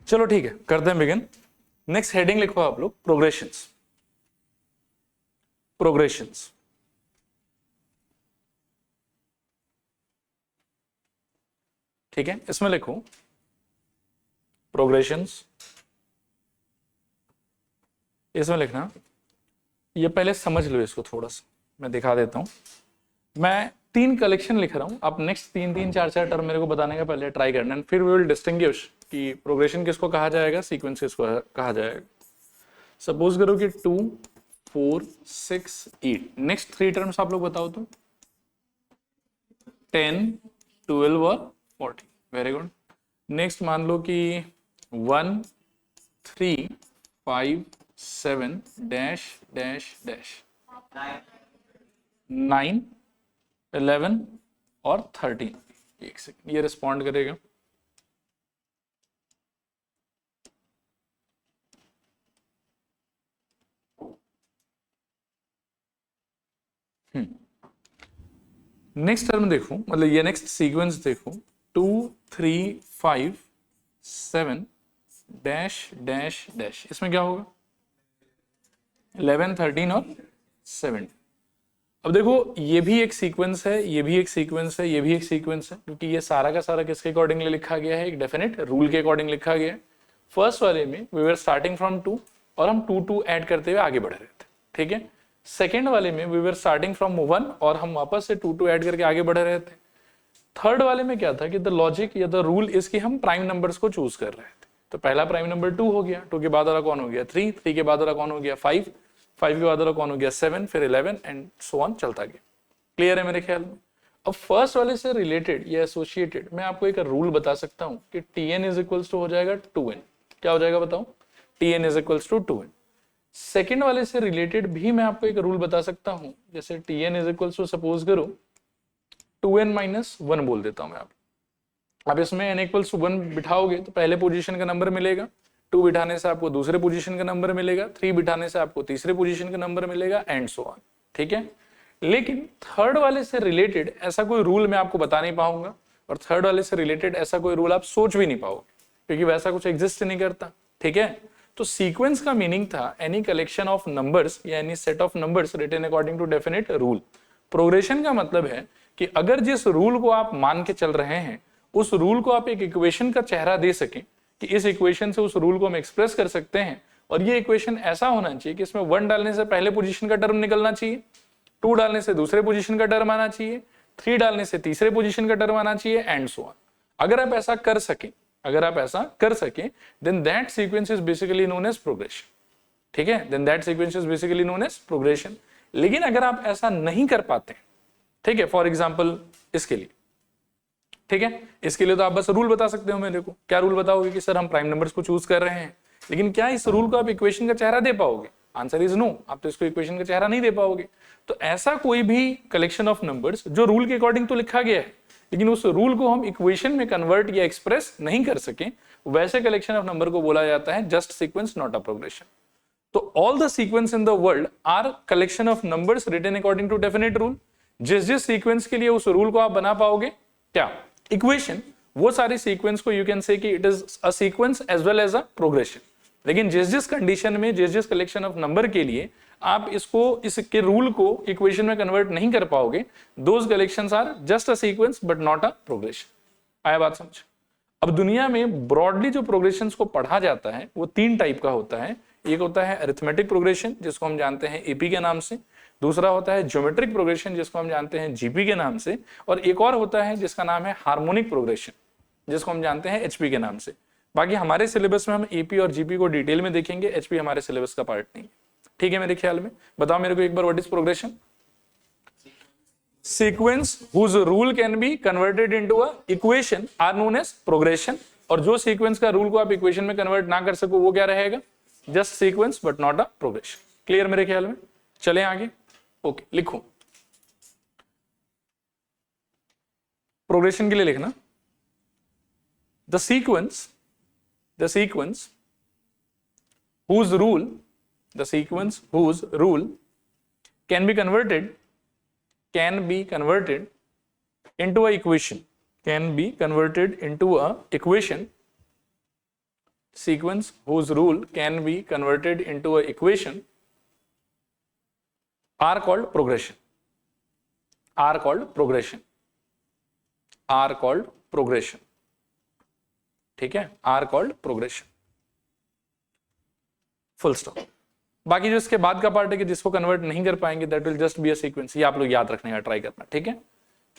चलो ठीक है, करते हैं बिगिन। नेक्स्ट हेडिंग लिखो आप लोग, प्रोग्रेशंस। प्रोग्रेशंस, ठीक है, इसमें लिखो प्रोग्रेशंस। इसमें लिखना, ये पहले समझ लो इसको थोड़ा सा, मैं दिखा देता हूं। मैं 3 कलेक्शन लिख रहा हूं, आप नेक्स्ट 3 4 टर्म मेरे को बताने का पहले ट्राई करना, एंड फिर वी विल डिस्टिंग्विश कि प्रोग्रेशन किसको कहा जाएगा, सीक्वेंस किसको कहा जाएगा। सपोज करो कि 2 4 6 8, नेक्स्ट 3 टर्म्स आप लोग बताओ तो 10 12 और 40। Very good. नेक्स्ट मान लो कि 1 3 5 7 डैश डैश डैश 9 11 और 13। एक सेकंड, ये रिस्पॉन्ड करेगा। नेक्स्ट टर्म देखो, मतलब ये नेक्स्ट सीक्वेंस देखो, 2 3 5 7 डैश डैश डैश, इसमें क्या होगा 11 13 और 7। अब देखो ये भी एक सीक्वेंस है, ये भी एक सीक्वेंस है, ये भी एक सीक्वेंस है, क्योंकि ये सारा का सारा किसके अकॉर्डिंगली लिखा गया है, एक डेफिनेट रूल के अकॉर्डिंग लिखा गया है। फर्स्ट वाले में वी वर स्टार्टिंग फ्रॉम 2 और हम 2 2 ऐड करते हुए आगे बढ़ रहे थे, ठीक है। सेकेंड वाले में वी वर स्टार्टिंग फ्रॉम 1 और हम वापस से 2 2 ऐड करके आगे बढ़ रहे थे। थर्ड वाले में क्या था कि द लॉजिक या द रूल इसकी हम प्राइम नंबर्स को चूज कर रहे थे। तो पहला प्राइम नंबर 2 हो गया, 2 के बाद वाला कौन हो गया 3, 3 के बाद वाला कौन हो गया 5, 5 के बाद वाला कौन हो गया 7, फिर 11 एंड सो ऑन चलता गया। क्लियर है मेरे ख्याल में। अब फर्स्ट वाले से रिलेटेड या एसोसिएटेड मैं आपको एक रूल बता सकता हूं कि Tn इज इक्वल्स टू हो जाएगा 2n। क्या हो जाएगा बताओ, Tn is equals to 2n। Second वाले से रिलेटेड भी मैं आपको एक रूल बता सकता हूं, जैसे Tn is equals to suppose करो 2n माइनस 1 बोल देता हूं मैं आप। अब इसमें n इक्वल्स टू 1 बिठाओगे तो पहले पोजीशन का नंबर मिलेगा, 2 बिठाने से आपको दूसरे पोजीशन का नंबर मिलेगा, 3 बिठाने से आपको तीसरे पोजीशन का नंबर मिलेगा एंड सो ऑन, ठीक है। लेकिन थर्ड वाले से रिलेटेड ऐसा कोई रूल मैं आपको बता नहीं पाऊंगा, और थर्ड वाले से रिलेटेड ऐसा कोई रूल आप सोच भी नहीं पाओगे, क्योंकि वैसा कुछ एग्जिस्ट नहीं करता, ठीक है। तो सीक्वेंस का मीनिंग था एनी कलेक्शन ऑफ नंबर्स या any set of numbers written according to definite rule. Progression का मतलब है कि अगर जिस रूल को आप मान के चल रहे हैं उस रूल को आप एक इक्वेशन का चेहरा दे सकें कि इस इक्वेशन से उस रूल को हम एक्सप्रेस कर सकते हैं, और ये इक्वेशन ऐसा होना चाहिए कि इसमें 1 डालने से पहले पोजीशन का टर्म निकलना चाहिए, 2 डालने से दूसरे पोजीशन का टर्म आना चाहिए, 3 डालने से तीसरे पोजीशन का टर्म आना चाहिए एंड सो ऑन। अगर आप ऐसा कर सकें, अगर आप ऐसा कर सकें, then that sequence is basically known as progression, ठीक है। Then that sequence is basically known as progression. लेकिन अगर आप ऐसा नहीं कर पाते, ठीक है, फॉर एग्जांपल इसके लिए, ठीक है, इसके लिए तो आप बस रूल बता सकते हो मेरे को। क्या रूल बताओगे कि सर हम प्राइम नंबर्स को चूज कर रहे हैं, लेकिन क्या इस रूल को आप इक्वेशन का चेहरा दे पाओगे? आंसर इज नो, आप तो इसको इक्वेशन का चेहरा नहीं दे पाओगे। तो ऐसा कोई भी कलेक्शन ऑफ नंबर्स जो रूल के अकॉर्डिंग तो लिखा गया है, लेकिन उस रूल को हम इक्वेशन में कन्वर्ट या एक्सप्रेस नहीं कर सके, वैसे कलेक्शन ऑफ नंबर को बोला जाता है just sequence, not a progression. तो all the sequence in the world are collection of numbers written according to definite rule. जिस जिस सीक्वेंस के लिए उस रूल को आप बना पाओगे क्या इक्वेशन, वो सारी सीक्वेंस को यू कैन से कि it is a sequence as well as a progression. लेकिन जिस जिस कंडीशन में, जिस जिस कलेक्शन ऑफ नंबर के लिए आप इसको, इसके रूल को इक्वेशन में कन्वर्ट नहीं कर पाओगे, those collections are just a sequence but not a progression. आया बात समझ। अब दुनिया में ब्रॉडली जो प्रोग्रेशंस को पढ़ा जाता है वो 3 टाइप का होता है। एक होता है अरिथमेटिक प्रोग्रेशन, जिसको हम जानते हैं एपी के नाम से। दूसरा होता है ज्योमेट्रिक प्रोग्रेशन, जिसको हम जानते हैं जीपी के नाम से। और एक और होता है जिसका नाम है हार्मोनिक प्रोग्रेशन, जिसको हम जानते हैं एचपी के नाम से। बाकी हमारे सिलेबस में हम एपी और जीपी को डिटेल में देखेंगे, एचपी हमारे सिलेबस का पार्ट नहीं है, ठीक है मेरे ख्याल में। बताओ मेरे को एक बार, what is progression? Sequence whose rule can be converted into a equation are known as progression. और जो सीक्वेंस का रूल को आप इक्वेशन में कन्वर्ट ना कर सको वो क्या रहेगा? Just sequence but not a progression. Clear मेरे ख्याल में। चले आगे। ओके, लिखो प्रोग्रेशन के लिए लिखना the sequence whose rule can be converted into a equation sequence whose rule can be converted into an equation are called progression. Are called progression. Are called progression. ठीक है, are called progression. Full stop. बाकी जो इसके बाद का part है कि जिसको कन्वर्ट नहीं कर पाएंगे that will just be a sequence. ये आप लोग याद रखने का ट्राई करना. ठीक है,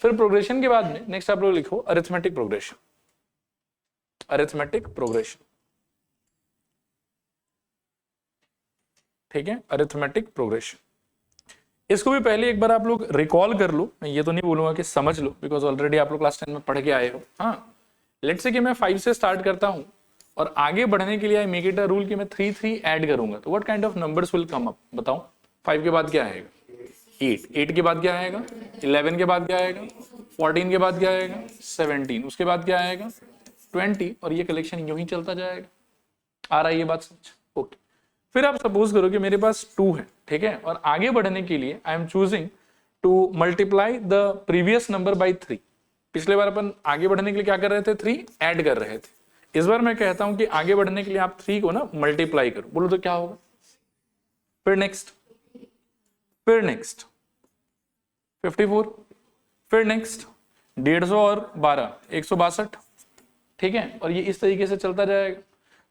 फिर प्रोग्रेशन के बाद में नेक्स्ट आप लोग लिखो अरिथमेटिक प्रोग्रेशन. Arithmetic progression. ठीक है, अरिथमेटिक प्रोग्रेशन. इसको भी पहले एक बार आप लोग रिकॉल कर लो. मैं ये तो नहीं बोलूंगा कि समझ लो, बिकॉज ऑलरेडी आप लोग क्लास 10 में पढ़ के आए हो. हाँ, लेट्स से कि मैं 5 से स्टार्ट करता हूं और आगे बढ़ने के लिए I make it a rule कि मैं 3 ऐड करूंगा, तो what kind of numbers will come up. बताओ. 5 के बाद क्या आएगा? 8 के बाद क्या आएगा? 11 के बाद क्या आएगा? 14 के बाद क्या आएगा? 17. उसके बाद क्या आएगा? 20. और ये कलेक्शन यूं ही चलता जाएगा. आ रहा है ये बात समझ? ओके. फिर आप सपोज करो कि मेरे पास 2 है. ठीक है, और आगे बढ़ने के लिए I am choosing to multiply the previous number by 3. पिछले बार अपन आगे बढ़ने के लिए क्या कर रहे थे? 3 ऐड कर रहे थे. इस बार मैं कहता हूं कि आगे बढ़ने के लिए आप 3 को ना मल्टीप्लाई करो. बोलो तो क्या होगा? फिर नेक्स्ट, फिर नेक्स्ट 54, फिर नेक्स्ट 150 और 12 162. ठीक है, और ये इस तरीके से चलता जाएगा.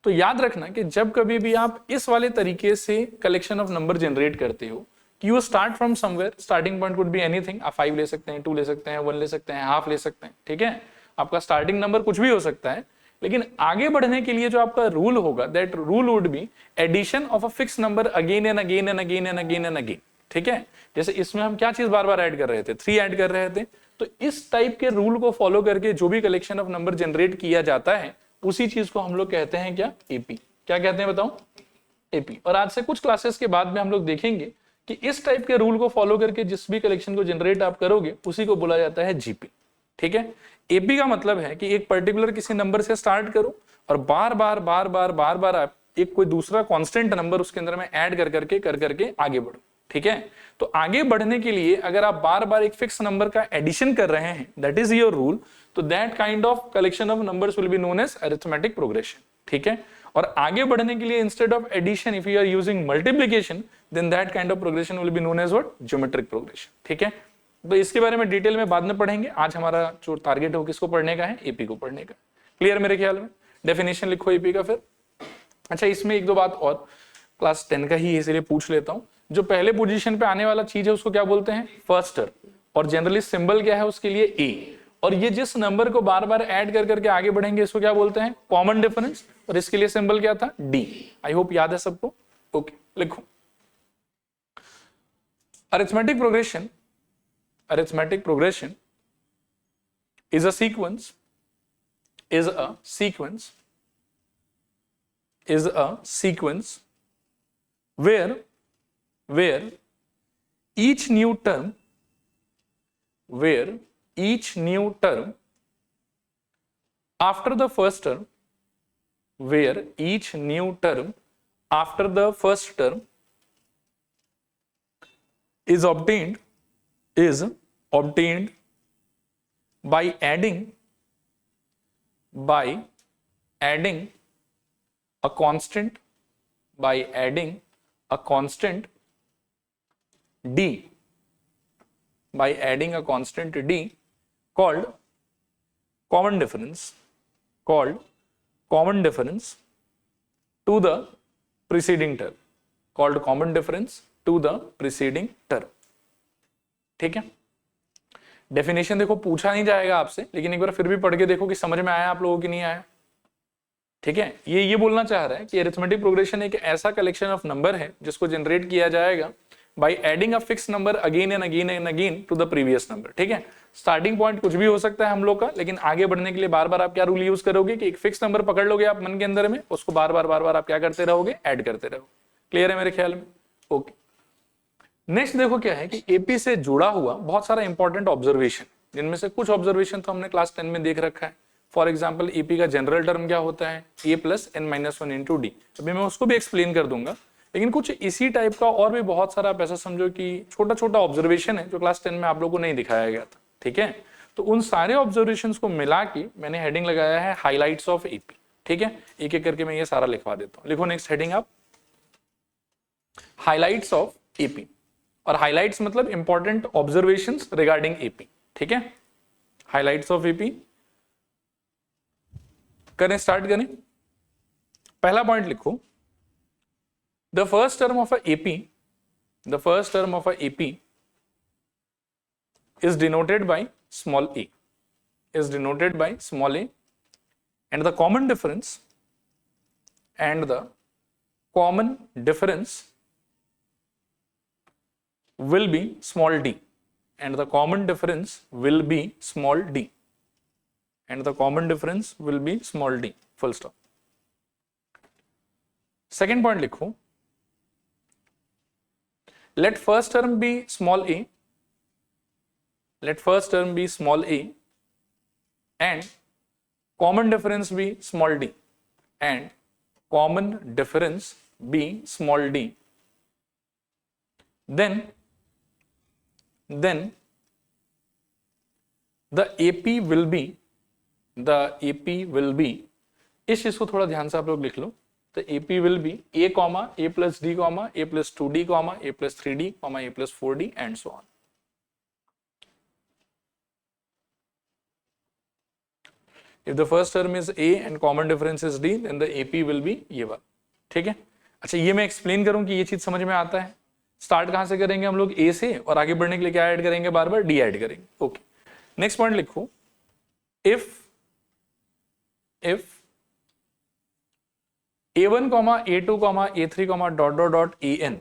तो याद रखना कि जब कभी भी आप इस वाले तरीके से कलेक्शन ऑफ नंबर जनरेट करते हो कि you start from somewhere. Starting point would be anything. आप 5 ले सकते हैं, 2 ले सकते हैं, 1 ले सकते हैं, हाफ ले सकते हैं. ठीक है, आपका स्टार्टिंग नंबर कुछ भी हो सकता है. लेकिन आगे बढ़ने के लिए जो आपका रूल होगा that rule would be addition of a fix number again and again and again and again and again. ठीक है, जैसे इसमें हम क्या चीज बार बार ऐड कर रहे थे? 3 ऐड कर रहे थे. तो इस टाइप के रूल को फॉलो करके जो भी कलेक्शन ऑफ नंबर जनरेट किया जाता है उसी चीज को हम लोग कहते हैं क्या? एपी. क्या कहते हैं बताओ? एपी. और आज से कुछ क्लासेस के बाद में हम लोग देखेंगे कि इस टाइप के रूल को फॉलो करके जिस भी कलेक्शन को जनरेट आप करोगे उसी को बोला जाता है जीपी. ठीक है, एपी का मतलब है कि एक पर्टिकुलर किसी नंबर से स्टार्ट करो और बार बार बार बार बार बार आप एक कोई दूसरा कांस्टेंट नंबर उसके अंदर में ऐड कर करके आगे बढ़ो. ठीक है, तो आगे बढ़ने के लिए अगर आप बार बार एक फिक्स नंबर का एडिशन कर रहे हैं दैट इज योर रूल, तो that kind of collection of numbers will be known as arithmetic progression. ठीक है, और आगे बढ़ने के लिए instead of addition if you are using multiplication then that kind of progression will be known as what? Geometric progression. ठीक है, तो इसके बारे में डिटेल में बाद में पढ़ेंगे. आज हमारा जो टारगेट है वो किसको पढ़ने का है? एपी को पढ़ने का. क्लियर मेरे ख्याल में? डेफिनेशन लिखो एपी का. फिर अच्छा, इसमें एक दो बात और क्लास 10 का ही इसलिए पूछ लेता हूं. जो पहले पोजीशन पे आने वाला चीज है उसको क्या बोलते हैं? First term. और जनरली सिंबल क्या है उसके लिए? ए. और ये जिस नंबर को बार बार ऐड कर करके आगे बढ़ेंगे इसको क्या बोलते हैं? Common difference. और इसके लिए सिंबल क्या था? डी. आई होप याद है सबको. ओके, लिखो arithmetic progression. Arithmetic progression is a sequence where each new term after the first term is obtained by adding a constant d called common difference to the preceding term. ठीक है, definition देखो पूछा नहीं जाएगा आपसे, लेकिन एक बार फिर भी पढ़ के देखो कि समझ में आया आप लोगों की नहीं आया. ठीक है, ये बोलना चाह रहा है कि अरिथमेटिक प्रोग्रेशन एक ऐसा कलेक्शन ऑफ नंबर है जिसको जनरेट किया जाएगा by adding a fix number again and again and again to the previous number. ठीक है, स्टार्टिंग पॉइंट कुछ भी हो सकता है हम लोग का, लेकिन आगे बढ़ने के लिए बार बार आप क्या रूल यूज करोगे कि एक फिक्स नंबर पकड़ लोगे आप मन के अंदर में, उसको बार बार आप क्या करते रहोगे? ऐड करते रहोगे. क्लियर है मेरे ख्याल में? ओके. नेक्स्ट देखो क्या है कि एपी से जुड़ा हुआ बहुत सारा इंपॉर्टेंट ऑब्जर्वेशन, जिनमें से कुछ ऑब्जर्वेशन तो हमने क्लास 10 में देख रखा है. फॉर एग्जांपल एपी का जनरल टर्म क्या होता है? a plus n minus 1 into D. अभी मैं उसको भी एक्सप्लेन कर दूंगा, लेकिन कुछ इसी टाइप का और भी बहुत सारा आप ऐसा समझो कि छोटा छोटा ऑब्जर्वेशन है जो क्लास 10 में आप लोगों को नहीं दिखाया गया था. ठीक है, तो उन सारे ऑब्जर्वेशन को मिला के मैंने हेडिंग लगाया है हाईलाइट्स ऑफ एपी. ठीक है, एक एक करके मैं ये सारा लिखवा देता हूं। लिखो नेक्स्ट हेडिंग आप, हाइलाइट्स ऑफ एपी, और हाइलाइट्स मतलब इंपॉर्टेंट ऑब्जर्वेशंस रिगार्डिंग एपी। ठीक है, हाइलाइट्स ऑफ एपी करें, स्टार्ट करें। पहला पॉइंट लिखो, the first term of a AP, the first term of a AP is denoted by small a, is denoted by small a, and the common difference, and the common difference will be small d, and the common difference will be small d, and the common difference will be small d, full stop. Second point लिखो, let first term be small a, let first term be small a, and common difference be small d, and common difference be small d, then the AP will be, the AP will be, इस चीज को थोड़ा ध्यान से आप लोग लिख लो, तो AP will be a comma a plus d comma a plus 2d comma a plus 3d comma a plus 4d and so on. If the first term is a and common difference is d, then the AP will be ये वाला। ठीक है, अच्छा ये मैं explain करूं कि ये चीज समझ में आता है। स्टार्ट कहां से करेंगे हम लोग, a से, और आगे बढ़ने के लिए क्या ऐड करेंगे, बार बार d ऐड करेंगे। ओके, नेक्स्ट पॉइंट लिखो, if a1 a2 a3 dot an,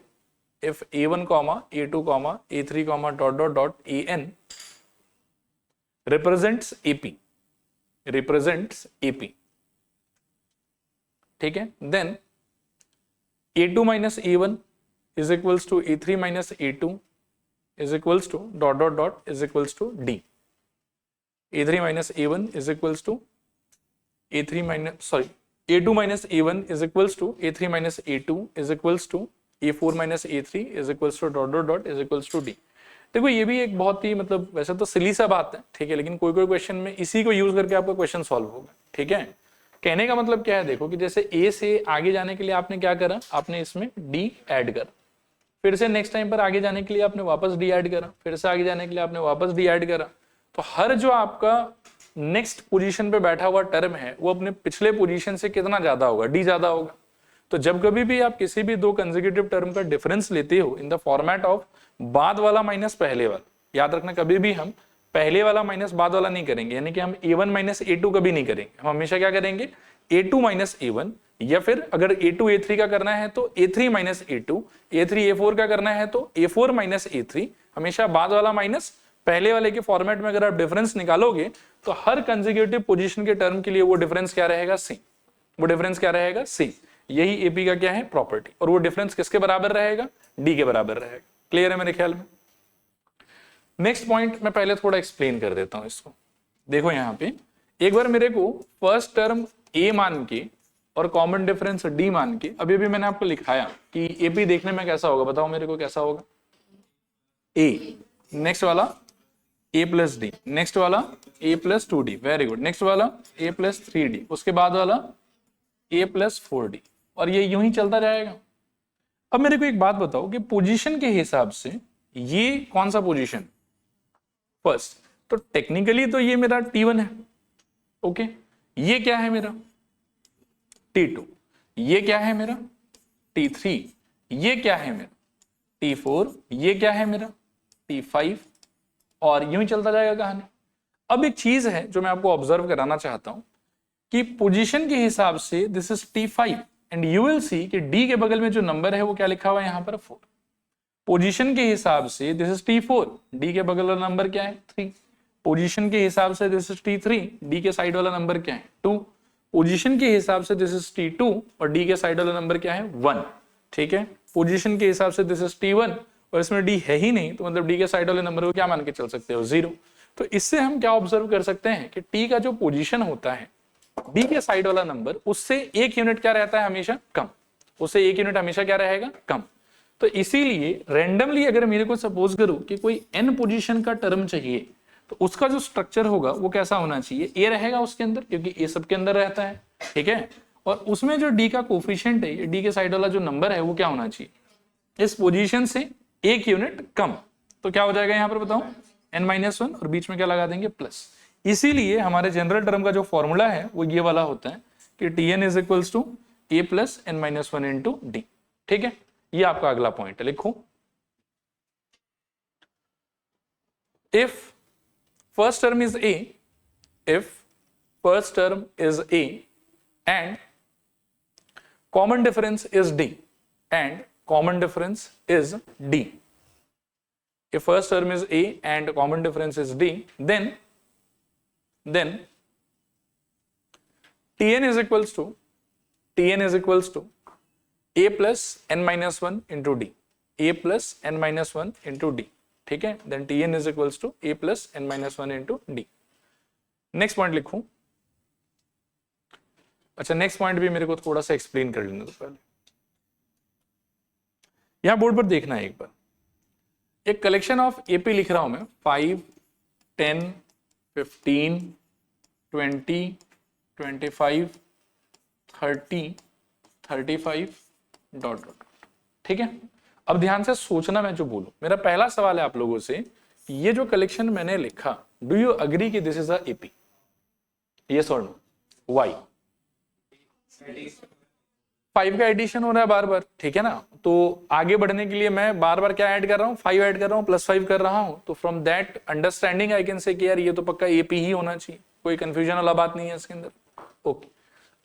if a1 a2 a3 dot an represents AP, represents AP, ठीक है, then a2 minus a1 is equals to a3 minus a2 is equals to dot dot dot is equals to d, a3 minus a1 is equals to a3 minus, sorry, a2 minus a1 is equals to a3 minus a2 is equals to a4 minus a3 is equals to dot dot dot is equals to d। देखो ये भी एक बहुत ही मतलब वैसे तो सिली सा बात है, ठीक है, लेकिन कोई कोई क्वेश्चन में इसी को यूज करके आपका क्वेश्चन सॉल्व होगा। ठीक है, कहने का मतलब क्या है, देखो कि जैसे a से आगे जाने के लिए आपने क्या करा, आपने इसमें d ऐड करा, फिर से नेक्स्ट टाइम पर आगे जाने के लिए आपने वापस d ऐड करा, फिर से आगे जाने के लिए आपने वापस d ऐड करा, तो हर जो आपका नेक्स्ट पोजीशन पे बैठा हुआ टर्म है वो अपने पिछले पोजीशन से कितना ज्यादा होगा, d ज्यादा होगा। तो जब कभी भी आप किसी भी दो कंसेक्यूटिव टर्म का डिफरेंस लेते हो इन द फॉर्मेट ऑफ बाद वाला माइनस पहले वाला, याद रखना कभी भी हम पहले वाला माइनस बाद वाला नहीं करेंगे, यानी कि हम a1 माइनस a2 कभी नहीं करेंगे, हम हमेशा क्या करेंगे a2 माइनस a1, या फिर अगर a2 a3 का करना है तो a3 minus a2, a3 a4 का करना है तो a4 माइनस a3, हमेशा बाद वाला माइनस पहले वाले के फॉर्मेट में अगर आप डिफरेंस निकालोगे तो हर कंसेक्यूटिव पोजीशन के टर्म के लिए वो डिफरेंस क्या रहेगा, सेम, वो डिफरेंस क्या रहेगा, सेम। यही एपी का क्या है, प्रॉपर्टी, और वो डिफरेंस किसके बराबर रहेगा, डी के बराबर रहेगा। क्लियर है मेरे ख्याल में। नेक्स्ट पॉइंट मैं पहले थोड़ा एक्सप्लेन कर देता हूं इसको। देखो यहां पे एक बार मेरे को फर्स्ट टर्म ए मान के और कॉमन डिफरेंस डी मान के, अभी भी मैंने आपको लिखाया कि एपी देखने में कैसा होगा, बताओ मेरे को कैसा होगा, ए, नेक्स्ट वाला a प्लस डी, नेक्स्ट वाला a plus 2d, very good, next वाला a प्लस 3d, उसके बाद वाला a प्लस 4d, और ये यूं ही चलता जाएगा। अब मेरे को एक बात बताओ कि पोजीशन के हिसाब से ये कौन सा पोजीशन, फर्स्ट, तो टेक्निकली तो ये मेरा T1 है, ओके, ये क्या है मेरा T2, ये क्या है मेरा T3, ये क्या है मेरा T4, ये क्या है मेरा T5, और यूं ही चलता जाएगा कहानी। अब एक चीज है जो मैं आपको ऑब्जर्व कराना चाहता हूं कि पोजीशन के हिसाब से this is T5 and you will see कि D के बगल में जो नंबर है वो क्या लिखा हुआ है यहां पर 4। पोजीशन के हिसाब से दिस इज T4, D के बगल वाला नंबर क्या है 3। पोजीशन के हिसाब से दिस इज T3, D के साइड वाला नंबर क्या है 2। पोजीशन के हिसाब से दिस इज T2 और D के साइड वाला नंबर क्या है 1। ठीक है, पोजीशन के हिसाब से दिस इज T1 और इसमें D है ही नहीं, तो मतलब D के साइड वाले नंबर को क्या मान के चल सकते हो 0। तो इससे हम क्या ऑब्जर्व कर सकते हैं कि T का जो पोजीशन होता है D के साइड वाला नंबर उससे एक यूनिट क्या रहता है हमेशा कम, उससे एक यूनिट हमेशा क्या रहेगा कम। तो इसीलिए रैंडमली अगर मेरे को सपोज करूं कि कोई n पोजीशन का टर्म चाहिए तो उसका जो स्ट्रक्चर होगा वो कैसा होना चाहिए, A रहेगा उसके अंदर क्योंकि A सबके अंदर रहता है, ठीक है, और उसमें जो डी का कोफिशिएंट है, डी के साइड वाला जो नंबर है वो क्या होना चाहिए, इस पोजीशन से एक यूनिट कम। तो क्या हो जाएगा यहाँ पर बताओ, n-1 और बीच में क्या लगा देंगे प्लस। इसीलिए हमारे जनरल टर्म का जो फॉर्मूला है वो ये वाला होता है कि Tn is equals to a plus n-1 into d. ठीक है, ये आपका अगला पॉइंट है, लिखो if first term is a, if first term is a and common difference is d, and common difference is d, if first term is a and common difference is d, then Tn is equals to a plus n-1 into d, a plus n-1 into d। ठीक है, then Tn is equals to a plus n-1 into d. Next point लिखूं, अच्छा next point भी मेरे को थोड़ा सा explain कर लेने दो पहले। यहां बोर्ड पर देखना है एक बार, एक कलेक्शन ऑफ एपी लिख रहा हूं मैं, 5, 10, 15, 20, 25, 30, 35 डॉट डॉट। ठीक है, अब ध्यान से सोचना मैं जो बोलूं। मेरा पहला सवाल है आप लोगों से, ये जो कलेक्शन मैंने लिखा, डू यू अग्री कि this is a AP? Yes और नो? व्हाई? 5 का एडिशन हो रहा है बार बार, ठीक है ना, तो आगे बढ़ने के लिए मैं बार बार क्या ऐड कर रहा हूँ, 5 ऐड कर रहा हूँ, +5 कर रहा हूँ। तो from that understanding I can say कि यार ये तो पक्का एपी ही होना चाहिए, कोई कंफ्यूजन वाला बात नहीं है इसके अंदर। ओके,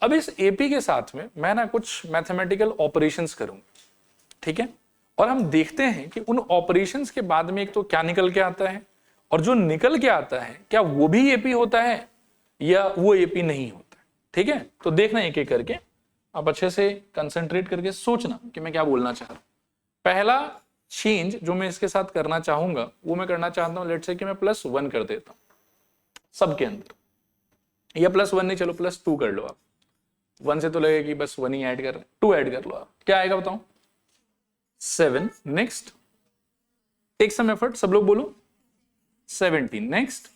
अब इस एपी के साथ में मैं ना कुछ मैथमेटिकल ऑपरेशंस करूंगा, ठीक है, और हम देखते हैं कि उन ऑपरेशंस के बाद में एक तो क्या निकल के आता है, और जो निकल के आता है क्या वो भी एपी होता है या वो एपी नहीं होता है। ठीक है, तो देखना एक एक करके, आप अच्छे से कंसंट्रेट करके सोचना कि मैं क्या बोलना चाह रहा हूं। पहला चेंज जो मैं इसके साथ करना चाहूंगा वो मैं करना चाहता हूं, लेट्स से कि मैं +1 कर देता हूं सबके अंदर, या +1 नहीं, चलो +2 कर लो आप। 1 से तो लगेगा कि बस 1 ही ऐड कर रहे हैं, 2 ऐड कर लो आप, क्या आएगा बताओ? 7। नेक्स्ट, टेक सम एफर्ट, सब लोग बोलो। 17। नेक्स्ट,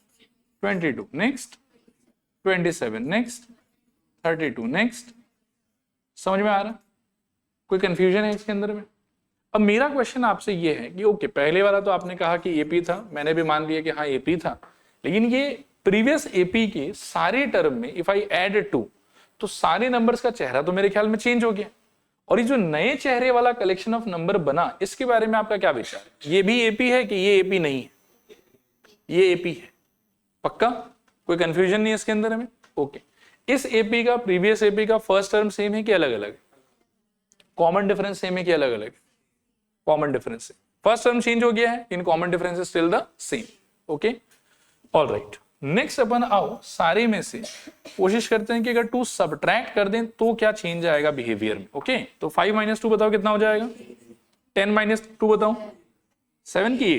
22। नेक्स्ट, 27। नेक्स्ट, 32। नेक्स्ट, समझ में आ रहा? कोई कंफ्यूजन है इसके अंदर में? अब मेरा क्वेश्चन आपसे ये है कि ओके, पहले वाला तो आपने कहा कि एपी था, मैंने भी मान लिया कि हाँ एपी था, लेकिन ये प्रीवियस एपी के सारे टर्म में इफ आई ऐड 2 तो सारे नंबर्स का चेहरा तो मेरे ख्याल में चेंज हो गया, और ये जो नए चेहरे वाला कलेक्शन ऑफ नंबर बना, इसके बारे में आपका क्या विचार है? ये भी एपी है कि ये एपी नहीं है? ये एपी है पक्का, कोई कंफ्यूजन नहीं है इसके अंदर में? ओके, इस एपी का प्रीवियस एपी का फर्स्ट टर्म सेम है कि अलग अलग? कॉमन डिफरेंस सेम है कि अलग अलग? कॉमन डिफरेंस है, फर्स्ट टर्म चेंज हो गया है, in common difference is still the same. Okay, alright, next अपन आओ सारे में से कोशिश करते हैं कि अगर 2 सब्ट्रैक्ट कर दें तो क्या चेंज आएगा बिहेवियर में। ओके, तो 5 - 2 बताओ कितना हो जाएगा? 10 - 2 बताओ, 7 की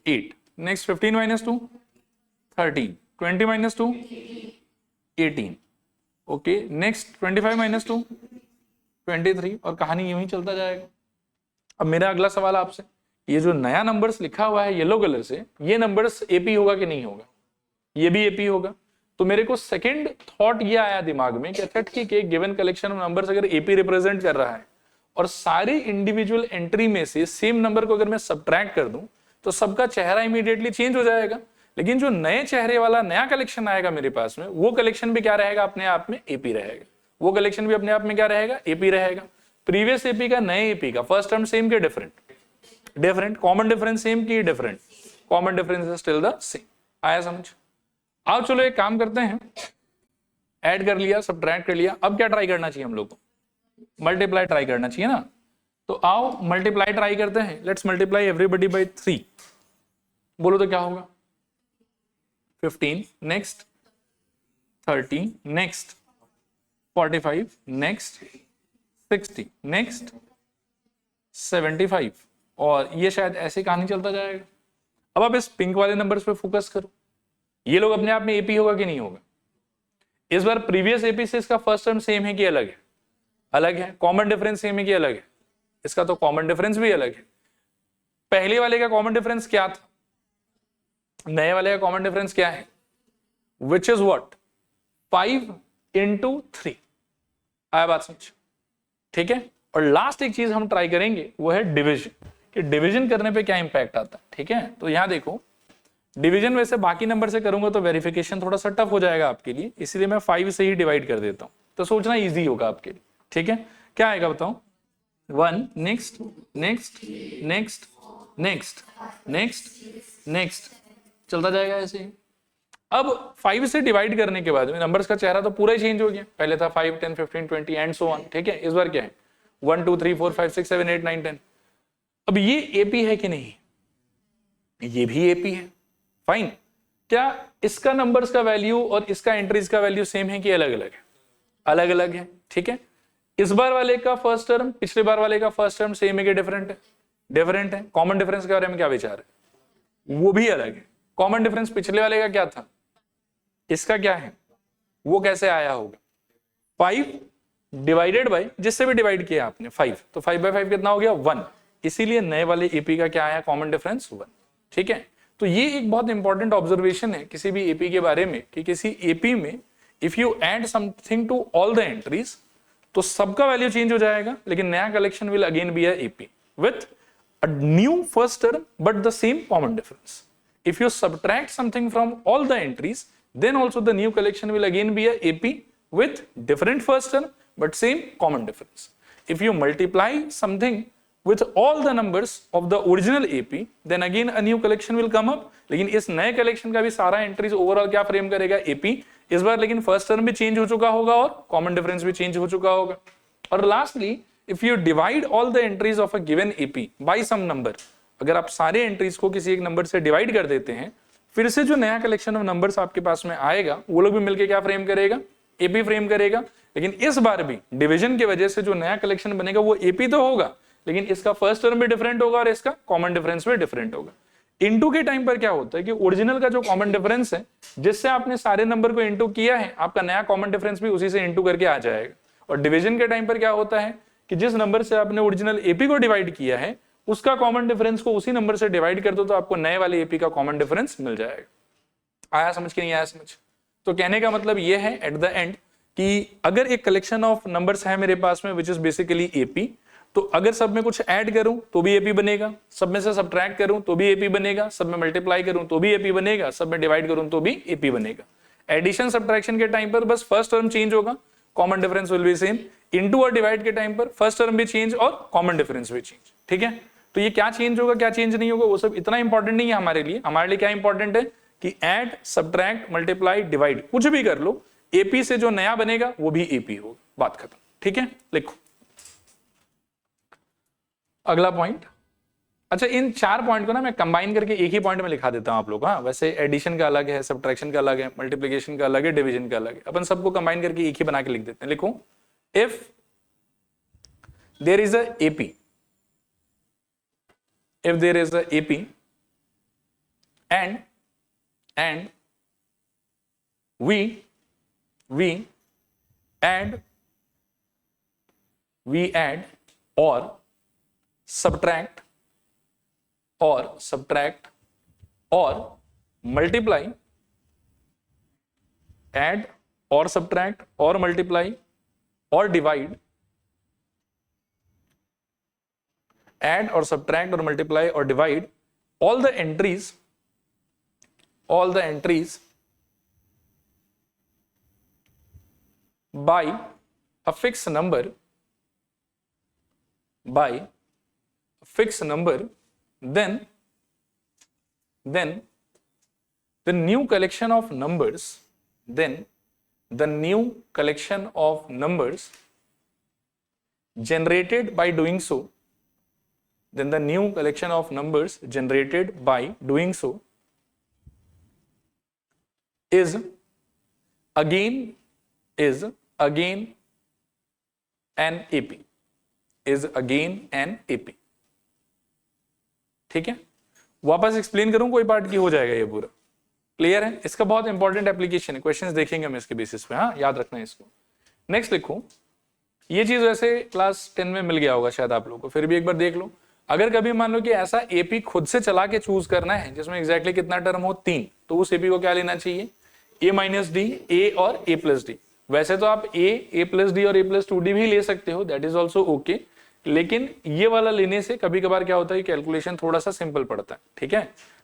8। नेक्स्ट 15 - 2 13, 20 - 2 18। ओके, नेक्स्ट 25 - 2 23, और कहानी यूं ही चलता जाएगा। अब मेरा अगला सवाल आपसे, ये जो नया नंबर्स लिखा हुआ है येलो कलर से, ये नंबर्स एपी होगा कि नहीं होगा? ये भी एपी होगा। तो मेरे को सेकंड थॉट ये आया दिमाग में कि अच्छा ठीक है, गिवन कलेक्शन ऑफ नंबर्स अगर एपी रिप्रेजेंट कर रहा है और सारी इंडिविजुअल एंट्री में से सेम नंबर को अगर मैं सब्ट्रैक्ट कर दूं तो सबका चेहरा इमीडिएटली चेंज हो जाएगा, लेकिन जो नए चेहरे वाला नया कलेक्शन आएगा मेरे पास में, वो कलेक्शन भी क्या रहेगा? अपने आप में एपी रहेगा। वो कलेक्शन भी अपने आप में क्या रहेगा? एपी रहेगा। प्रीवियस एपी का नए एपी का फर्स्ट टर्म सेम के different? Different. Common difference same की different? Common difference is still the same. आया समझ? आओ चलो एक काम करते हैं, ऐड कर लिया, सब्ट्रैक्ट कर लिया, अब क्या ट्राई करना चाहिए हम लोग को? मल्टीप्लाई ट्राई करना चाहिए ना। तो आओ मल्टीप्लाई ट्राई करते हैं, लेट्स मल्टीप्लाई एवरीबॉडी बाय 3। बोलो तो क्या होगा? 15। नेक्स्ट 30। नेक्स्ट 45। नेक्स्ट 60। नेक्स्ट 75, और ये शायद ऐसे कहानी चलता जाएगा। अब आप इस पिंक वाले नंबर्स पे फोकस करो, ये लोग अपने आप में एपी होगा कि नहीं होगा? इस बार प्रीवियस एपी से इसका फर्स्ट टर्म सेम है कि अलग है? अलग है। कॉमन डिफरेंस सेम है कि अलग है? इसका तो कॉमन डिफरेंस भी अलग है। पहले वाले का कॉमन डिफरेंस क्या था? नए वाले का कॉमन डिफरेंस क्या है? Which is what? 5 × 3। आया बात समझ? ठीक है। और लास्ट एक चीज हम ट्राई करेंगे वो है डिवीजन, कि डिवीजन करने पे क्या इंपैक्ट आता है। ठीक है, तो यहां देखो डिवीजन वैसे बाकी नंबर से करूंगा तो वेरिफिकेशन थोड़ा सा टफ हो जाएगा आपके लिए, इसलिए मैं 5 से ही डिवाइड कर देता हूं, तो सोचना इजी होगा आपके लिए। ठीक है, क्या आएगा बताओ? 1 next next next next next next, चलता जाएगा ऐसे ही। अब 5 से डिवाइड करने के बाद में नंबर्स का चेहरा तो पूरा ही चेंज हो गया, पहले था 5 10 15 20 एंड सो ऑन। ठीक है, इस बार क्या है 1 2 3 4 5 6 7 8 9 10। अब ये एपी है कि नहीं? ये भी एपी है, फाइन। क्या इसका नंबर्स का वैल्यू और इसका एंट्रीज का वैल्यू सेम है कि अलग अलग है? अलग अलग है। ठीक है, इस बार वाले का फर्स्ट टर्म पिछले बार वाले का फर्स्ट टर्म सेम है कि डिफरेंट है? डिफरेंट है। कॉमन डिफरेंस के बारे में क्या विचार है? वो भी अलग है। कॉमन डिफरेंस पिछले वाले का क्या था, इसका क्या है, वो कैसे आया होगा? 5 डिवाइडेड बाय जिससे भी डिवाइड किया आपने 5, तो 5 बाय 5 कितना हो गया 1, इसीलिए नए वाले एपी का क्या आया कॉमन डिफरेंस 1। ठीक है, तो ये एक बहुत इंपॉर्टेंट ऑब्जर्वेशन है किसी भी एपी के बारे में कि किसी एपी में if you add something to all the entries तो सबका वैल्यू चेंज हो जाएगा, लेकिन नया collection will again be a AP with a new first term but the same common difference. If you subtract something from all the entries, then also the new collection will again be a AP with different first term but same common difference. If you multiply something with all the numbers of the original AP, then again a new collection will come up. लेकिन इस नए collection का भी सारा entries overall क्या frame करेगा AP इस बार, लेकिन first term भी change हो चुका होगा और common difference भी change हो चुका होगा। और lastly, if you divide all the entries of a given AP by some number, अगर आप सारे एंट्रीज को किसी एक नंबर से डिवाइड कर देते हैं, फिर से जो नया कलेक्शन ऑफ नंबर्स आपके पास में आएगा वो लोग भी मिलके क्या फ्रेम करेगा, एपी फ्रेम करेगा। लेकिन इस बार भी डिवीजन की वजह से जो नया कलेक्शन बनेगा वो एपी तो होगा, लेकिन इसका फर्स्ट टर्म भी डिफरेंट होगा और इसका कॉमन डिफरेंस भी डिफरेंट होगा। इंटू के टाइम पर क्या होता है कि ओरिजिनल का जो कॉमन डिफरेंस है जिससे आपने सारे नंबर को इंटू किया है, आपका नया कॉमन डिफरेंस भी उसी से इंटू करके आ जाएगा। और डिवीजन के टाइम पर क्या होता है कि जिस नंबर से आपने ओरिजिनल एपी को डिवाइड किया है उसका कॉमन डिफरेंस को उसी नंबर से डिवाइड कर दो तो आपको नए वाले एपी का कॉमन डिफरेंस मिल जाएगा। आया समझ कि नहीं आया समझ? तो कहने का मतलब ये है एट द एंड कि अगर एक कलेक्शन ऑफ नंबर्स है मेरे पास में विच इज बेसिकली एपी, तो अगर सब में कुछ ऐड करूं तो भी एपी बनेगा, सब में से सब्ट्रैक्ट करूं तो भी एपी बनेगा, सब में मल्टीप्लाई करूं तो भी एपी बनेगा, सब में डिवाइड करूं तो भी एपी बनेगा। एडिशन सब्ट्रैक्शन के टाइम पर बस फर्स्ट टर्म चेंज होगा, common difference will be same. Into और डिवाइड के टाइम पर फर्स्ट टर्म भी चेंज और कॉमन डिफरेंस भी चेंज। ठीक है, तो ये क्या चेंज होगा क्या चेंज नहीं होगा वो सब इतना इंपॉर्टेंट नहीं है हमारे लिए। हमारे लिए क्या इंपॉर्टेंट है कि ऐड सब्ट्रैक्ट मल्टीप्लाई डिवाइड कुछ भी कर लो, एपी से जो नया बनेगा वो भी एपी होगा, बात खत्म। ठीक है, लिखो अगला पॉइंट। अच्छा, इन 4 पॉइंट को ना मैं कंबाइन करके एक ही पॉइंट में लिखा देता हूं आप लोग। हाँ, वैसे एडिशन का अलग है, सब्ट्रैक्शन का अलग है, मल्टीप्लिकेशन का अलग है, डिवीजन का अलग है, अपन सबको कंबाइन करके एक ही बना के लिख देते हैं। लिखो if there is a AP, if there is a AP and we add or subtract or multiply, add or subtract or multiply or divide, add or subtract or multiply or divide all the entries by a fixed number, then the new collection of numbers generated by doing so, then the new collection of numbers generated by doing so is again an AP, ठीक है, वापस explain करूं कोई part की हो जाएगा ये पूरा क्लियर है। इसका बहुत इंपॉर्टेंट एप्लीकेशन है, क्वेश्चंस देखेंगे हम इसके बेसिस पे। हाँ, याद रखना है इसको। नेक्स्ट लिखो, ये चीज वैसे क्लास 10 में मिल गया होगा शायद आप लोगों को, फिर भी एक बार देख लो। अगर कभी मान लो कि ऐसा एपी खुद से चला के चूज करना है जिसमें एग्जैक्टली कितना टर्म हो 3, तो उस एपी को क्या लेना चाहिए, ए माइनस डी, ए और ए प्लस डी। वैसे तो आप ए प्लस डी और ए प्लस 2d भी ले सकते हो, दैट इज ऑल्सो ओके, लेकिन ये वाला लेने से कभी कभार क्या होता है, कैलकुलेशन थोड़ा सा सिंपल पड़ता है। ठीक है,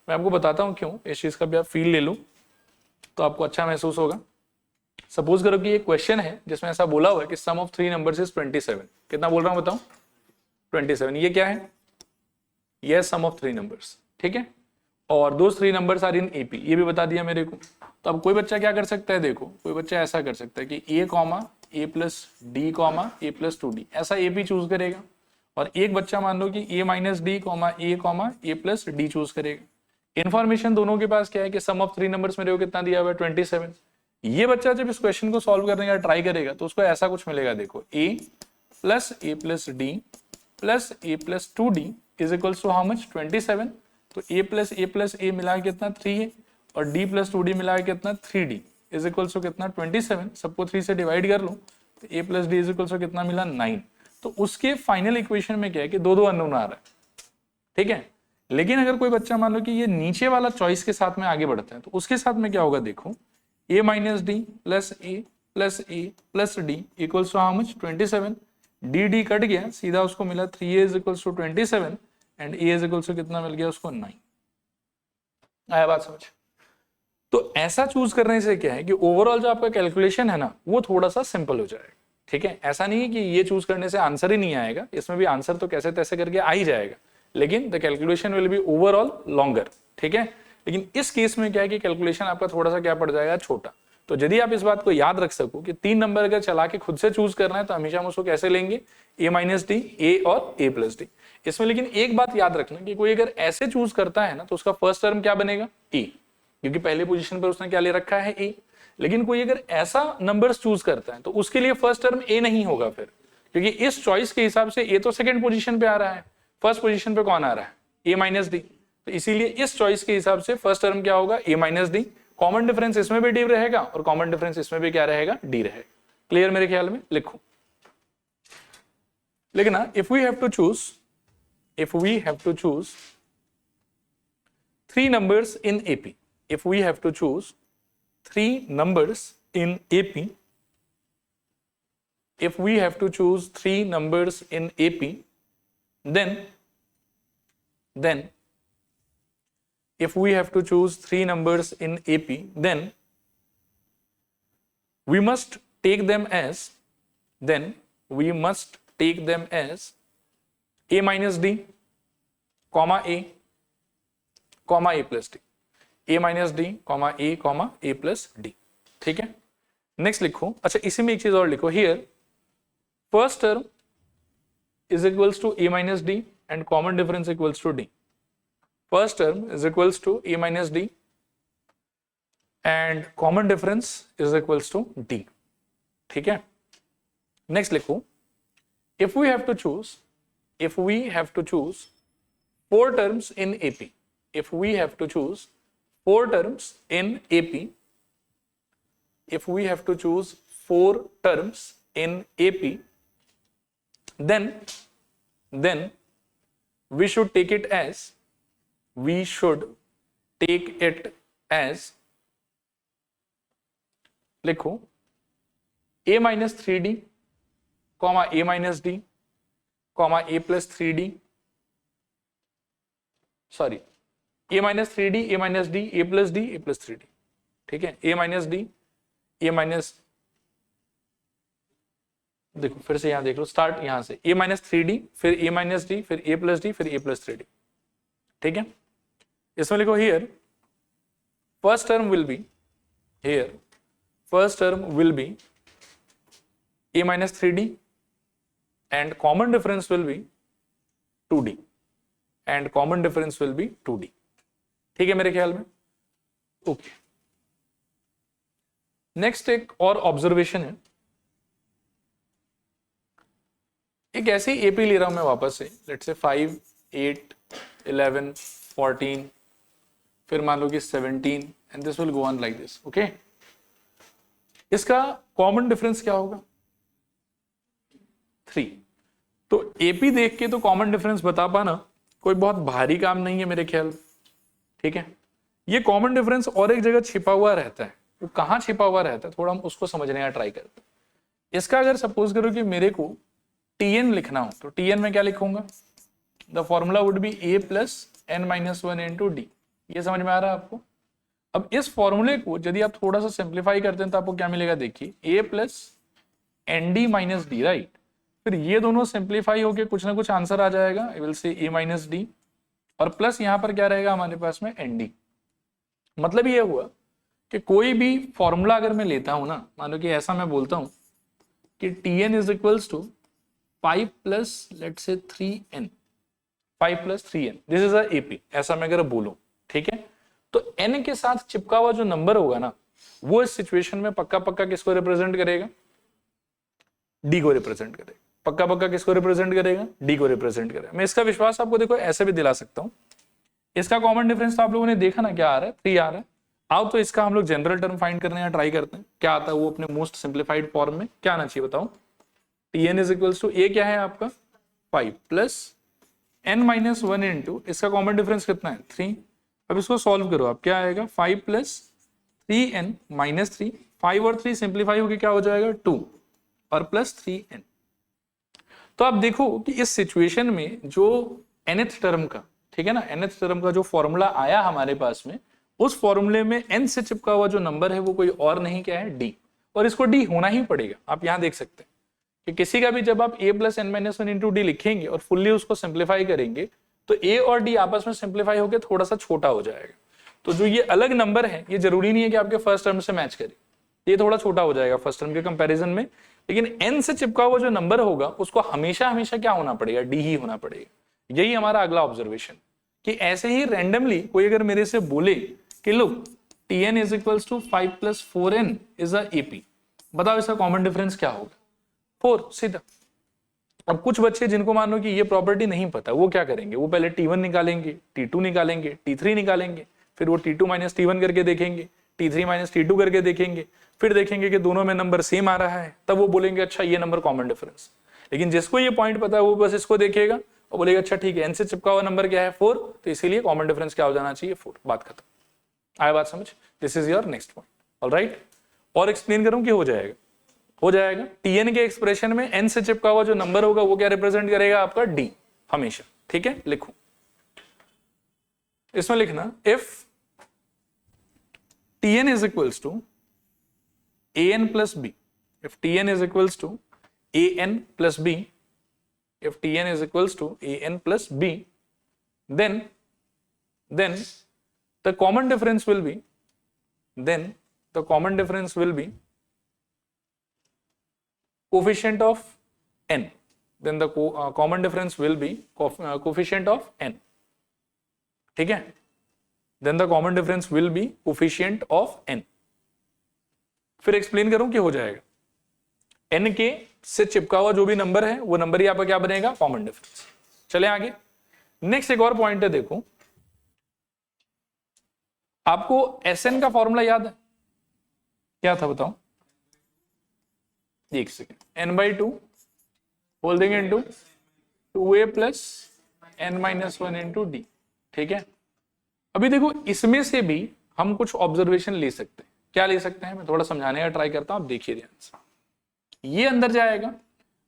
मैं आपको बताता हूँ क्यों, इस चीज का भी आप फील ले लो तो आपको अच्छा महसूस होगा। सपोज करो कि एक क्वेश्चन है जिसमें ऐसा बोला हुआ है कि सम ऑफ 3 नंबर्स इज 27। कितना बोल रहा हूं बताओ? 27। ये क्या है? ये सम ऑफ 3 नंबर्स। ठीक है, और दोस 3 नंबर्स आर इन एपी, ये भी बता दिया मेरे को। तो अब कोई बच्चा क्या कर सकता है, देखो कोई बच्चा ऐसा कर सकता है कि ए कॉमा ए प्लस डी कॉमा ए प्लस 2d, ऐसा एपी चूज करेगा। और एक बच्चा मान लो कि ए माइनस डी कॉमा ए प्लस डी चूज करेगा। इन्फॉर्मेशन दोनों के पास क्या है कि सम ऑफ 3 नंबर्स मेरे को कितना दिया हुआ है, 27। ये बच्चा जब इस क्वेश्चन को सॉल्व करने का ट्राई करेगा तो उसको ऐसा कुछ मिलेगा, देखो a plus d plus a plus 2d is equals to how much, 27। तो a प्लस ए मिला के कितना 3 है, और d प्लस 2d मिला के कितना 3d इज इक्वल्स टू कितना 27। सबको 3 से डिवाइड कर लो तो a plus d is equals to कितना मिला 9। तो उसके फाइनल इक्वेशन में क्या है कि दो अननोन आ रहा है। ठीक है, लेकिन अगर कोई बच्चा मान लो कि ये नीचे वाला चॉइस के साथ में आगे बढ़ता है तो उसके साथ में क्या होगा, देखो a minus d plus a plus d equals to how much, 27। D कट गया, सीधा उसको मिला 3a is equals to 27 and a is equals to कितना मिल गया उसको 9। आया बात समझ? तो ऐसा चूज करने से क्या है कि ओवरऑल जो आपका कैलकुलेशन है ना वो थोड़ा सा सिंपल हो जाएगा। ठीक है, ऐसा नहीं है कि ये चूज करने से आंसर ही नहीं आएगा, इसमें भी आंसर तो कैसे तैसे करके आ ही जाएगा, लेकिन the calculation will be overall longer. ठीक है, लेकिन इस केस में क्या है कि कैलकुलेशन आपका थोड़ा सा क्या पड़ जाएगा, छोटा। तो यदि आप इस बात को याद रख सको कि 3 नंबर अगर चला के खुद से चूज करना है तो हमेशा हम उसको कैसे लेंगे, a माइनस डी, ए और a प्लस डी। इसमें लेकिन एक बात याद रखना कि कोई अगर ऐसे चूज करता है ना तो उसका फर्स्ट टर्म क्या बनेगा, a, क्योंकि पहले पोजीशन पर उसने क्या ले रखा है, a। लेकिन कोई अगर ऐसा नंबर्स चूज करता है तो उसके लिए फर्स्ट टर्म a नहीं होगा फिर, क्योंकि इस चॉइस के हिसाब से a तो सेकंड पोजीशन पे आ रहा है, फर्स्ट पोजीशन पे कौन आ रहा है, a माइनस डी। तो इसीलिए इस चॉइस के हिसाब से फर्स्ट टर्म क्या होगा, a minus D. Common difference इसमें भी d रहेगा और कॉमन डिफरेंस इसमें भी क्या रहेगा, d रहेगा। क्लियर मेरे ख्याल में? लिखो, लिखना, if we have to choose 3 numbers in AP, if we have to choose 3 numbers in AP, if we have to choose 3 numbers in AP, then if we have to choose 3 numbers in AP, then we must take them as a minus d, comma a plus d, a minus d, comma a plus d। ठीक है, next लिखो। अच्छा, इसी में एक चीज और लिखो, here first term is equals to a minus d and common difference equals to d। First term is equals to a minus d and common difference is equals to d। ठीक है, नेक्स्ट लिखो, if we have to choose 4 terms in AP, if we have to choose 4 terms in AP, if we have to choose 4 terms in AP, then we should take it as लिखो a minus 3d, comma a minus d, comma a plus 3d, sorry a minus 3d, a minus d, a plus d, a plus 3d। ठीक है, a minus d, a minus, देखो फिर से यहां देख लो, start यहां से a minus 3d, फिर a minus d, फिर a plus d, फिर a plus 3d। ठीक है, इसमें लिखो, here first term will be a minus 3d and common difference will be 2d and common difference will be 2d। ठीक है मेरे ख्याल में? ओके, नेक्स्ट एक और ऑब्जर्वेशन है, एक ऐसे ही एपी ले रहा हूं मैं वापस से, लेट्स से 5, 8, 11, 14, फिर मान लो कि 17 and this will go on like this. Okay, इसका कॉमन डिफरेंस क्या होगा, 3। तो एपी देख के तो कॉमन डिफरेंस बता पाना कोई बहुत भारी काम नहीं है मेरे ख्याल। ठीक है, ये कॉमन डिफरेंस और एक जगह छिपा हुआ रहता है, वो कहाँ छिपा हुआ रहता है, थोड़ा हम उसको समझने का ट्राई करते हैं। इसका अगर सपोज करो कि मेरे को Tn लिखना हो तो Tn में क्या लिखूंगा, the formula would be a plus n minus one into D. ये समझ में आ रहा है आपको? अब इस फॉर्मूले को यदि आप थोड़ा सा सिंप्लीफाई करते हैं तो आपको क्या मिलेगा, देखिए a plus n d minus d, right. फिर ये दोनों सिंप्लीफाई होके कुछ ना कुछ आंसर आ जाएगा, I will say a minus D, और प्लस यहाँ पर क्या रहेगा हमारे पास में एन डी। मतलब ये हुआ कि कोई भी फॉर्मूला अगर मैं लेता हूं ना, मान लो कि ऐसा मैं बोलता हूं कि Tn is equals to 5 plus let's say 3n, 5 plus 3n, this is a AP, ऐसा मैं अगर बोलूं, ठीक है। तो n के साथ चिपका हुआ जो नंबर होगा ना, वो इस सिचुएशन में पक्का पक्का किसको रिप्रेजेंट करेगा, d को रिप्रेजेंट करेगा। पक्का पक्का किसको रिप्रेजेंट करेगा, d को रिप्रेजेंट करेगा। मैं इसका विश्वास आपको देखो ऐसे भी दिला सकता हूं। इसका कॉमन डिफरेंस तो आप लोगों ने देखा ना, क्या आ रहा है, 3 आ रहा है। आओ तो इसका हम लोग जनरल टर्म फाइंड करने का ट्राई करते हैं, क्या आता है वो अपने मोस्ट सिंप्लीफाइड फॉर्म में। क्या आना चाहिए बताओ, Tn is equals to a क्या है आपका 5 plus n minus one into, इसका कॉमन डिफरेंस कितना है 3। अब इसको सॉल्व करो, आप क्या आएगा 5 प्लस 3n माइनस 3, 5 और 3 सिंप्लीफाई होकर क्या हो जाएगा 2 और प्लस 3n। तो आप देखो कि इस सिचुएशन में जो nth टर्म का, ठीक है ना, nth टर्म का जो फॉर्मूला आया हमारे पास में, उस फॉर्मूले में n से चिपका हुआ जो नंबर है वो कोई और नहीं क्या है d, और इसको d होना ही पड़ेगा। आप यहां देख सकते हैं कि किसी का भी जब आप a plus n minus one into d लिखेंगे और फुल्ली उसको सिंप्लीफाई करेंगे तो a और d आपस में सिंप्लीफाई होकर थोड़ा सा छोटा हो जाएगा। तो जो ये अलग नंबर है ये जरूरी नहीं है कि आपके फर्स्ट टर्म से मैच करे, ये थोड़ा छोटा हो जाएगा फर्स्ट टर्म के कंपैरिजन में, लेकिन n से चिपका हुआ जो नंबर होगा उसको हमेशा हमेशा क्या होना पड़ेगा, d ही होना पड़ेगा। यही हमारा अगला ऑब्जर्वेशन, कि ऐसे ही रैंडमली कोई अगर मेरे से बोले कि look Tn is equals to 5 plus 4n is a AP, बताओ इसका कॉमन डिफरेंस क्या होगा, 4, सीधा। अब कुछ बच्चे जिनको मान लो कि ये प्रॉपर्टी नहीं पता, वो क्या करेंगे, वो पहले T1 निकालेंगे, T2 निकालेंगे, T3 निकालेंगे, फिर वो T2 माइनस T1 करके देखेंगे, T3 माइनस T2 करके देखेंगे, फिर देखेंगे कि दोनों में नंबर सेम आ रहा है, तब वो बोलेंगे अच्छा ये नंबर कॉमन डिफरेंस। लेकिन जिसको ये पॉइंट पता है वो बस इसको देखेगा और बोलेगा अच्छा ठीक है, n से चिपका हुआ नंबर क्या है 4, तो इसीलिए कॉमन डिफरेंस क्या हो जाना चाहिए 4, बात खत्म। आया बात समझ, this is your next point, alright. और एक्सप्लेन करूं कि हो जाएगा, हो जाएगा। Tn के एक्सप्रेशन में n से चिपका हुआ जो नंबर होगा वो क्या रिप्रेजेंट करेगा आपका d हमेशा, ठीक है। लिखो, इसमें लिखना if Tn is equals to an plus b, if Tn is equals to an plus b, if Tn is equals to an plus b, then the common difference will be, coefficient of n, then the common difference will be coefficient of n, ठीक है, then the common difference will be coefficient of n। फिर explain करूं कि हो जाएगा n के से चिपका हुआ जो भी नंबर है वो नंबर ही आपका क्या बनेगा, कॉमन डिफरेंस। चले आगे, नेक्स्ट एक और पॉइंट है, देखो आपको Sn का फॉर्मूला याद है, क्या था बताओ, एक second, n/2 holding into 2a plus n minus one into d, ठीक है। अभी देखो इसमें से भी हम कुछ ऑब्जर्वेशन ले सकते हैं, क्या ले सकते हैं, मैं थोड़ा समझाने का ट्राई करता हूं, आप देखिए ध्यान से। ये अंदर जाएगा,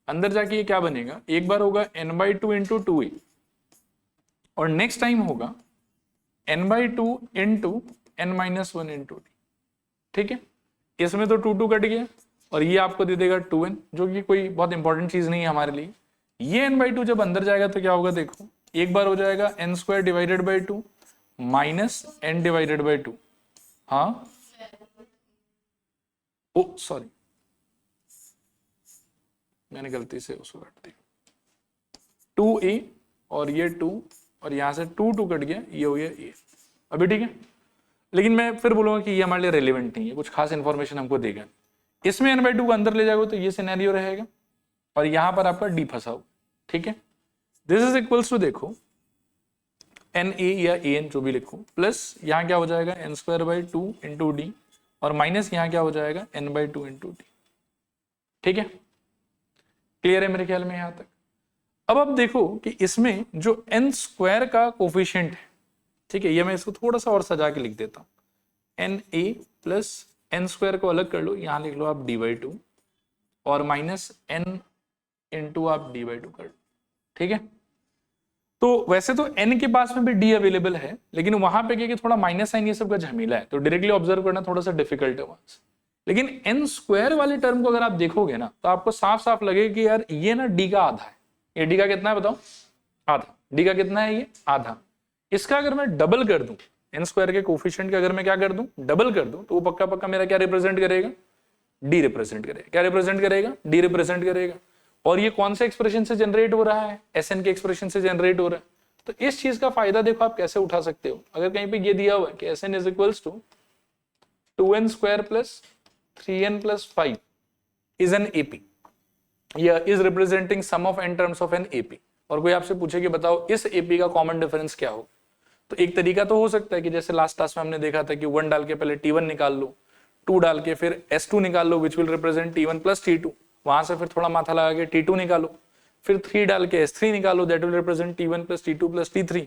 अंदर जाके ये क्या बनेगा, एक बार होगा n/2 इंटू 2a और नेक्स्ट टाइम होगा n/2 into n minus one into d, ठीक है। इसमें तो 2 कट गया और ये आपको दे देगा 2n, जो कि कोई बहुत इंपॉर्टेंट चीज नहीं है हमारे लिए। ये n/2 जब अंदर जाएगा तो क्या होगा, देखो एक बार हो जाएगा n² divided by 2 minus n divided by 2, हाँ ओ सॉरी मैंने गलती से उसको काट दिया, 2a और ये 2 और यहां से 2 कट गया, ये हो गया a, अभी ठीक है। लेकिन मैं फिर बोलूंगा कि ये हमारे लिए रेलिवेंट नहीं है, कुछ खास इंफॉर्मेशन हमको देगा। इसमें n/2 को अंदर ले जाओगे तो ये सिनेरियो रहेगा और यहां पर आपका d फंसा हो, ठीक है। दिस इज इक्वल्स टू, देखो na या an जो भी लिखो, प्लस यहां क्या हो जाएगा n² बाई 2 इंटू डी और माइनस यहां क्या हो जाएगा n/2 इंटू डी, ठीक है। क्लियर है मेरे ख्याल में यहां तक। अब देखो कि इसमें जो n² का कोफिशिएंट है, ठीक है, ये मैं इसको थोड़ा सा और सजा के लिख देता हूं, na प्लस एन स्क्वायर को अलग कर लो, यहां लिख लो आप d/2 और माइनस n इंटू आप d/2 कर लो, ठीक है। तो वैसे तो n के पास में भी d अवेलेबल है, लेकिन वहां पे क्या कि थोड़ा माइनस साइन ये सब का झमेला है, तो डायरेक्टली ऑब्जर्व करना थोड़ा सा डिफिकल्ट है वहां से। लेकिन n स्क्वायर वाले टर्म को अगर आप देखोगे ना तो आपको साफ साफ लगेगा कि यार ये ना d का आधा है। ये d का कितना है बताओ? आधा। d का कितना है? ये आधा। इसका अगर मैं डबल कर दूं, n स्क्वायर के कोफिशिएंट का अगर मैं क्या कर दूं, डबल कर दूं, तो वो पक्का पक्का मेरा क्या रिप्रेजेंट करेगा? d रिप्रेजेंट करेगा। क्या रिप्रेजेंट करेगा? d रिप्रेजेंट करेगा। और ये कौन से एक्सप्रेशन से जनरेट हो रहा है? Sn के एक्सप्रेशन से जनरेट हो रहा है। तो इस चीज का फायदा देखो आप कैसे उठा सकते हो। अगर कहीं पे ये दिया हुआ है कि Sn is equals to 2n square plus 3n plus 5 is an AP, या is representing sum of n terms of an AP, और कोई आपसे पूछे कि बताओ इस एपी का कॉमन डिफरेंस क्या हो, तो एक तरीका तो हो सकता है कि जैसे लास्ट क्लास में हमने देखा था कि 1 डाल के पहले t1 निकाल लो, 2 डाल के फिर s2 निकाल लो which will represent t1 plus t2, वहां से फिर थोड़ा माथा लगा के t2 निकालो, फिर 3 डाल के s3 निकालो that will represent t1 plus t2 plus t3,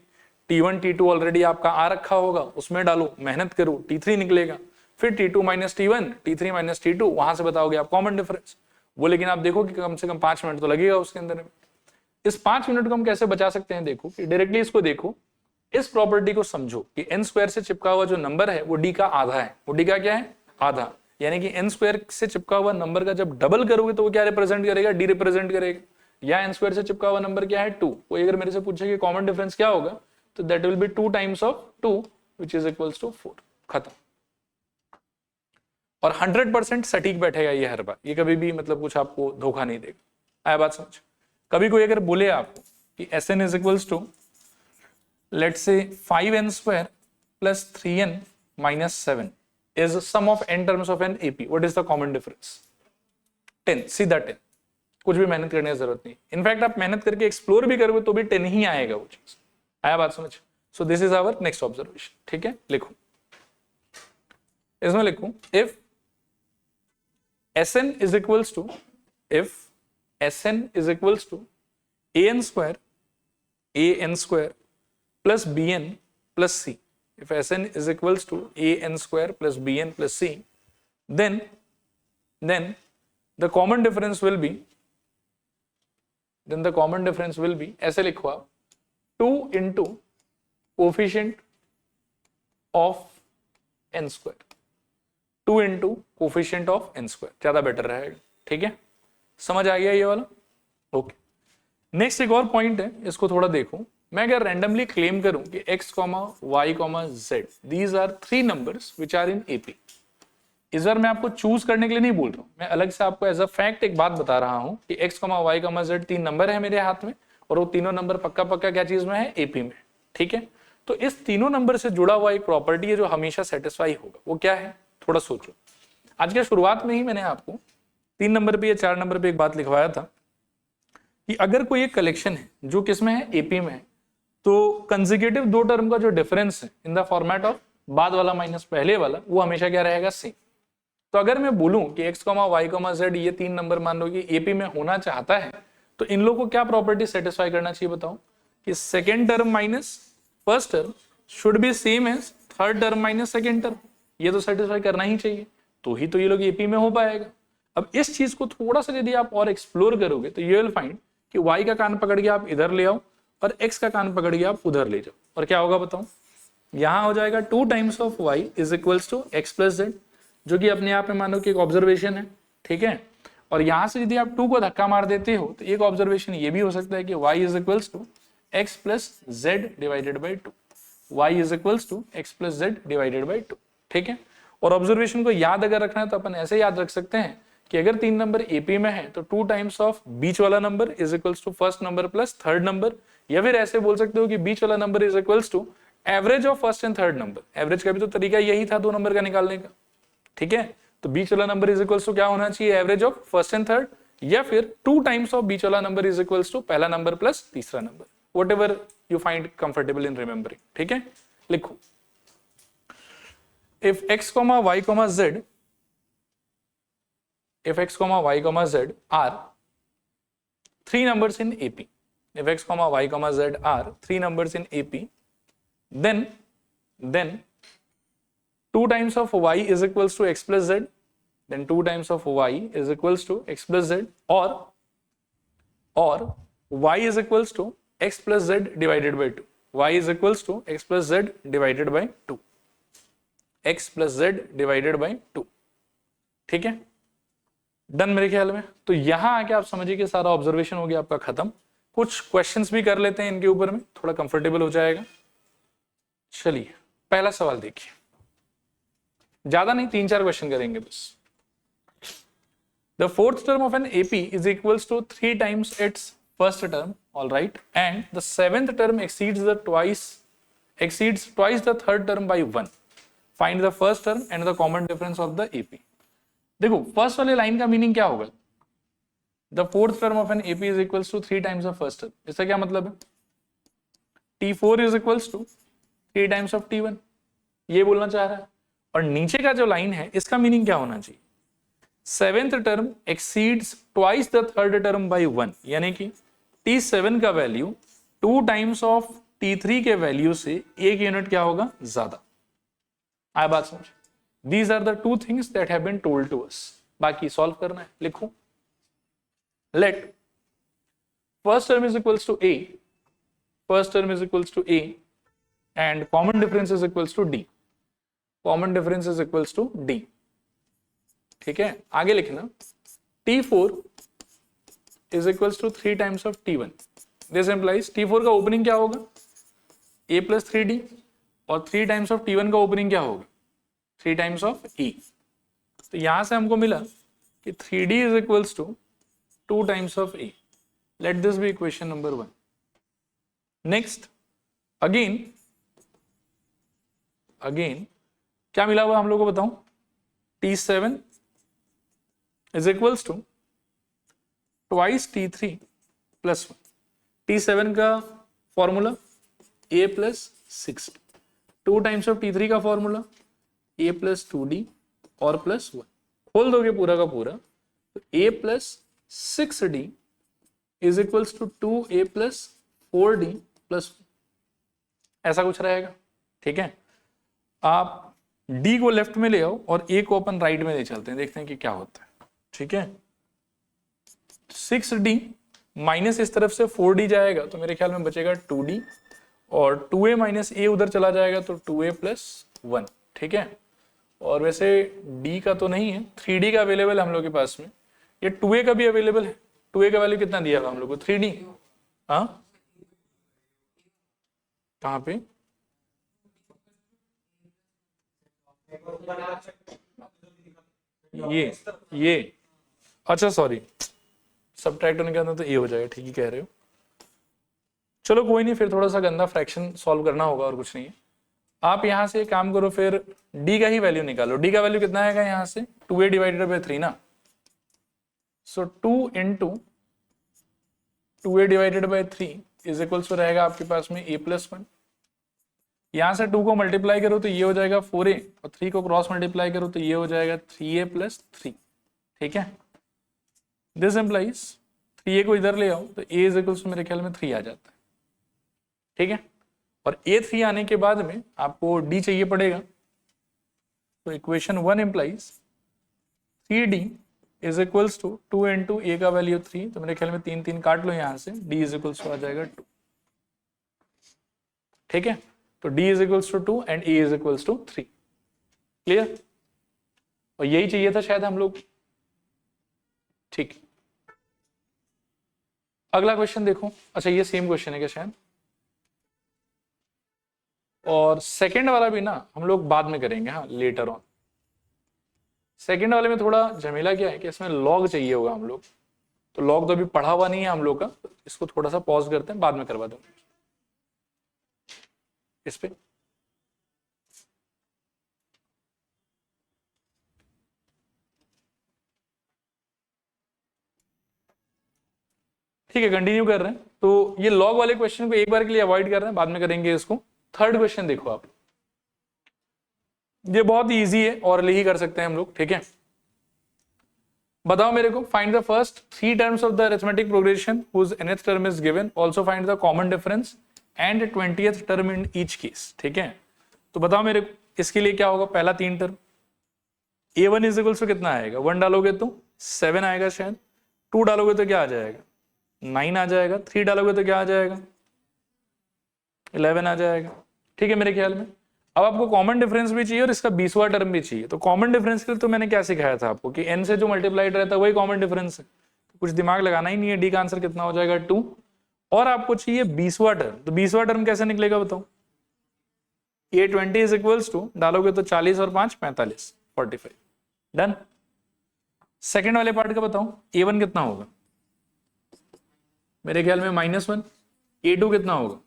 t1 t2 already आपका आ रखा होगा उसमें डालो, मेहनत करो, t3 निकलेगा, फिर t2 minus t1, t3 minus t2, वहां से बताओगे आप कॉमन डिफरेंस वो। लेकिन आप देखो कि कम से कम 5 मिनट तो लगेगा उसके अंदर में। इस 5 मिनट को हम कैसे बचा सकते हैं? देखो कि डायरेक्टली इसको देखो, इस प्रॉपर्टी को समझो कि n स्क्वायर से चिपका हुआ जो नंबर है वो d का आधा है। वो d का क्या है? आधा। यानी कि n स्क्वायर से चिपका हुआ नंबर का जब डबल करोगे तो वो क्या रिप्रेजेंट करेगा? d रिप्रेजेंट करेगा। या n स्क्वायर से चिपका हुआ नंबर क्या है? 2। वो अगर मेरे से पूछे कि कॉमन डिफरेंस क्या होगा, तो that will be 2 times of 2 which is equals to 4। खत्म। और 100% सटीक बैठेगा ये हर बार, ये कभी भी मतलब कुछ आपको धोखा नहीं देगा। आया बात समझ? कभी कोई अगर बोले आपको कि Sn is equals to let's say 5n square plus 3n minus 7 is sum of n terms of an AP. What is the common difference? 10, सीधा 10। कुछ भी मेहनत करने की जरूरत नहीं। इनफैक्ट आप मेहनत करके एक्सप्लोर भी करोगे तो भी 10 ही आएगा वो चीज। आया बात समझ? So this is our next observation. ठीक है, लिखो, इसमें लिखूं if Sn is equals to an square plus bn plus c. If Sn is equals to an square plus bn plus c, then the common difference will be ऐसे लिखो आप 2 into coefficient of n square, 2 into coefficient of n square ज्यादा better रहेगा। ठीक है, समझ आ गया ये वाला? ओके। नेक्स्ट एक और पॉइंट है, इसको थोड़ा देखो। मैं अगर रैंडमली क्लेम करूं कि x, y, z these are 3 numbers which are in AP, इस बार मैं आपको चूज करने के लिए नहीं बोल रहा हूं, मैं अलग से आपको एज अ फैक्ट एक बात बता रहा हूं कि x, y, z 3 नंबर है मेरे हाथ में, और वो तीनों नंबर पक्का पक्का क्या चीज में है? एपी में। ठीक है, तो इस तीनों नंबर से जुड़ा हुआ एक प्रॉपर्टी है जो हमेशा सेटिस्फाई होगा, वो क्या है? थोड़ा सोचो। आज के शुरुआत में ही मैंने आपको 3 नंबर पे या 4 नंबर पे एक बात लिखवाया था कि अगर कोई एक कलेक्शन है जो किसमें है? एपी में है, तो कंसेक्यूटिव 2 टर्म का जो डिफरेंस है इन द फॉर्मेट ऑफ बाद वाला माइनस पहले वाला, वो हमेशा क्या रहेगा? सेम। तो अगर मैं बोलूं कि x, y, z ये 3 नंबर मान लो कि एपी में होना चाहता है, तो इन लोगों को क्या प्रॉपर्टी सेटिस्फाई करना चाहिए बताओ? कि second term minus first term should be same as third term minus second term. ये तो सेटिस्फाई करना ही चाहिए, तो ही तो ये लोग एपी में हो पाएगा। अब इस चीज को थोड़ा सा यदि आप और एक्सप्लोर करोगे तो यू विल फाइंड कि y का कान पकड़ के आप इधर ले आओ और x का कान पकड़ के आप उधर ले जाओ, और क्या होगा बताओ? यहां हो जाएगा 2 times of y is equals to x plus z, जो कि अपने आप में मानो कि एक ऑब्जर्वेशन है। ठीक है, और यहां से यदि आप 2 को धक्का मार देते हो तो एक ऑब्जर्वेशन ये भी हो सकता है कि y is equals to x plus z divided by 2, y is equals to x plus z divided by 2। ठीक है, और ऑब्जर्वेशन को याद अगर रखना है तो अपन ऐसे याद रख सकते हैं कि अगर 3 नंबर एपी में है तो 2 टाइम्स ऑफ बीच वाला number is equals to first number plus third number, या फिर ऐसे बोल सकते हो कि बीच वाला number is equals to average of first and third number. Average का भी तो तरीका यही था 2 नंबर का निकालने का। ठीक है, तो बीच वाला नंबर इज इक्वल्स टू क्या होना चाहिए? Average of first and third, या फिर 2 टाइम्स ऑफ बीच वाला नंबर इज इक्वल्स टू पहला नंबर प्लस तीसरा number, what ever you find comfortable in remembering. ठीक है, लिखो if x, y, z are 3 numbers in AP, if x, y, z are 3 numbers in AP, then 2 2 times of y is equals to x plus z, then 2 times of y is equals to x plus z, or y is equals to x plus z divided by 2. y is equals to x plus z divided by 2. x plus z divided by 2. ठीक है, done मेरे ख्याल में। तो यहां आके आप समझिए कि सारा ऑब्जर्वेशन हो गया आपका खत्म। कुछ क्वेश्चंस भी कर लेते हैं इनके ऊपर में, थोड़ा कंफर्टेबल हो जाएगा। चलिए पहला सवाल देखिए, ज्यादा नहीं 3-4 क्वेश्चन करेंगे बस। The fourth term of an AP is equals to 3 times its first term, all right, and the seventh term exceeds twice the third term by 1. Find the first term and the common difference of the AP. देखो first वाले line का meaning क्या होगा? The fourth term of an AP is equals to 3 times the first term. इसका क्या मतलब है? T4 is equals to 3 times of T1, ये बोलना चाह रहा है। और नीचे का जो लाइन है इसका मीनिंग क्या होना चाहिए? Seventh term exceeds twice the third term by 1, यानी कि T7 का वैल्यू 2 टाइम्स ऑफ T3 के वैल्यू से 1 यूनिट क्या होगा? ज्यादा। आया बात समझ? These are the two things that have been told to us. बाकी सॉल्व करना है, लिखो। Let first term is equals to A, first term is equals to A and common difference is equals to D. Common difference is equals to D. ठीक है, आगे लिखना T4 is equals to 3 times of T1. This implies T4 का opening क्या होगा? A plus 3D, और 3 times of T1 का opening क्या होगा? 3 times of E. तो यहां से हमको मिला कि 3D is equals to 2 times of A. Let this be equation number 1. Next, again क्या मिला हुआ हम लोग को बताऊं? T7 is equals to twice T3 plus 1. T7 का formula A plus 6, 2 times of T3 का फॉर्मूला A plus 2D और प्लस 1, खोल दोगे पूरा का पूरा तो A plus 6D is equals to 2A plus 4D plus 1, ऐसा कुछ रहेगा। ठीक है, आप D को लेफ्ट में ले आओ और A को अपन राइट में ले चलते हैं, देखते हैं कि क्या होता है। ठीक है, 6D माइनस इस तरफ से 4D जाएगा तो मेरे ख्याल में बचेगा 2D, और 2A माइनस A उधर चला जाएगा तो 2A प्लस 1। ठीक है, और वैसे D का तो नहीं है, 3D का अवेलेबल है हम लोग के पास में, ये 2A का भी अवेलेबल है। 2A का वैल्यू कितना दिया हुआ हम लोग को? 3D। हाँ, कहाँ पे? ये अच्छा सॉरी, सबट्रैक्ट होने के अंदर तो ए हो जाएगा। ठीक ही कह रहे हो, चलो कोई नहीं, फिर थोड़ा सा गंदा फ्रैक्शन सॉल्व करना होगा और कुछ नहीं है। आप यहां से काम करो, फिर डी का ही वैल्यू निकालो। डी का वैल्यू कितना आएगा यहाँ से? 2A डिवाइडेड बाई 3 ना, so 2 into 2A divided by 3 is equals to रहेगा आपके पास में A प्लस 1। यहां से 2 को मल्टीप्लाई करो तो ये हो जाएगा 4A, और 3 को क्रॉस मल्टीप्लाई करो तो ये हो जाएगा 3A प्लस 3। ठीक है, दिस एम्प्लाइज 3A को इधर ले आओ तो A इज इक्वल्स टू मेरे ख्याल में 3 आ जाता है। ठीक है, और A3 आने के बाद में आपको D चाहिए पड़ेगा, तो equation 1 implies 3D is equals to 2 into A का वैल्यू 3, तो मेरे ख्याल में 3 3 काट लो यहाँ से, D इज इक्वल्स टू आ जाएगा 2। ठीक है, तो D is equals to 2 and A is equals to 3। Clear? और यही चाहिए था शायद हम लोग। ठीक, अगला क्वेश्चन देखो। अच्छा, ये सेम क्वेश्चन है क्या शायद? और सेकंड वाला भी ना हम लोग बाद में करेंगे, हाँ, लेटर ऑन। सेकंड वाले में थोड़ा झमेला क्या है कि इसमें लॉग चाहिए होगा हम लोग, तो लॉग तो अभी पढ़ा हुआ नहीं है हम लोग का, तो इसको थोड़ा सा पॉज करते हैं, बाद में करवा दूंगा इस पे। ठीक है, कंटिन्यू कर रहे हैं। तो ये लॉग वाले क्वेश्चन को एक बार के लिए अवॉइड कर रहे हैं, बाद में करेंगे इसको। थर्ड क्वेश्चन देखो आप, ये बहुत इजी है, और ही कर सकते हैं हम लोग। ठीक है, बताओ मेरे को, find the first 3 terms of the arithmetic progression whose nth term is given, also find the common difference and 20th term in each case। ठीक है, तो बताओ मेरे को इसके लिए क्या होगा, पहला 3 term a1 is equal to कितना आएगा, 1 डालोगे तो 7 आएगा शायद, 2 डालोगे तो क्या आ जाएगा, 9 आ जाएगा, 3 डालोगे तो क्या आ जाएगा, 11 आ जाएगा। ठीक है मेरे ख्याल में। अब आपको कॉमन डिफरेंस भी चाहिए और इसका 20वां टर्म भी चाहिए। तो कॉमन डिफरेंस के लिए तो मैंने क्या सिखाया था आपको कि n से जो मल्टीप्लाइड रहता है वही कॉमन डिफरेंस है, तो कुछ दिमाग लगाना ही नहीं है। डी का आंसर कितना हो जाएगा 2, और आपको चाहिए 20वां टर्म। तो 20वां टर्म कैसे निकलेगा बताओ, a20 इज इक्वल्स टू, डालोगे तो 40 और 5 45, 45। डन। सेकेंड वाले पार्ट का बताओ, a1 कितना होगा, मेरे ख्याल में -1, a2 कितना होगा,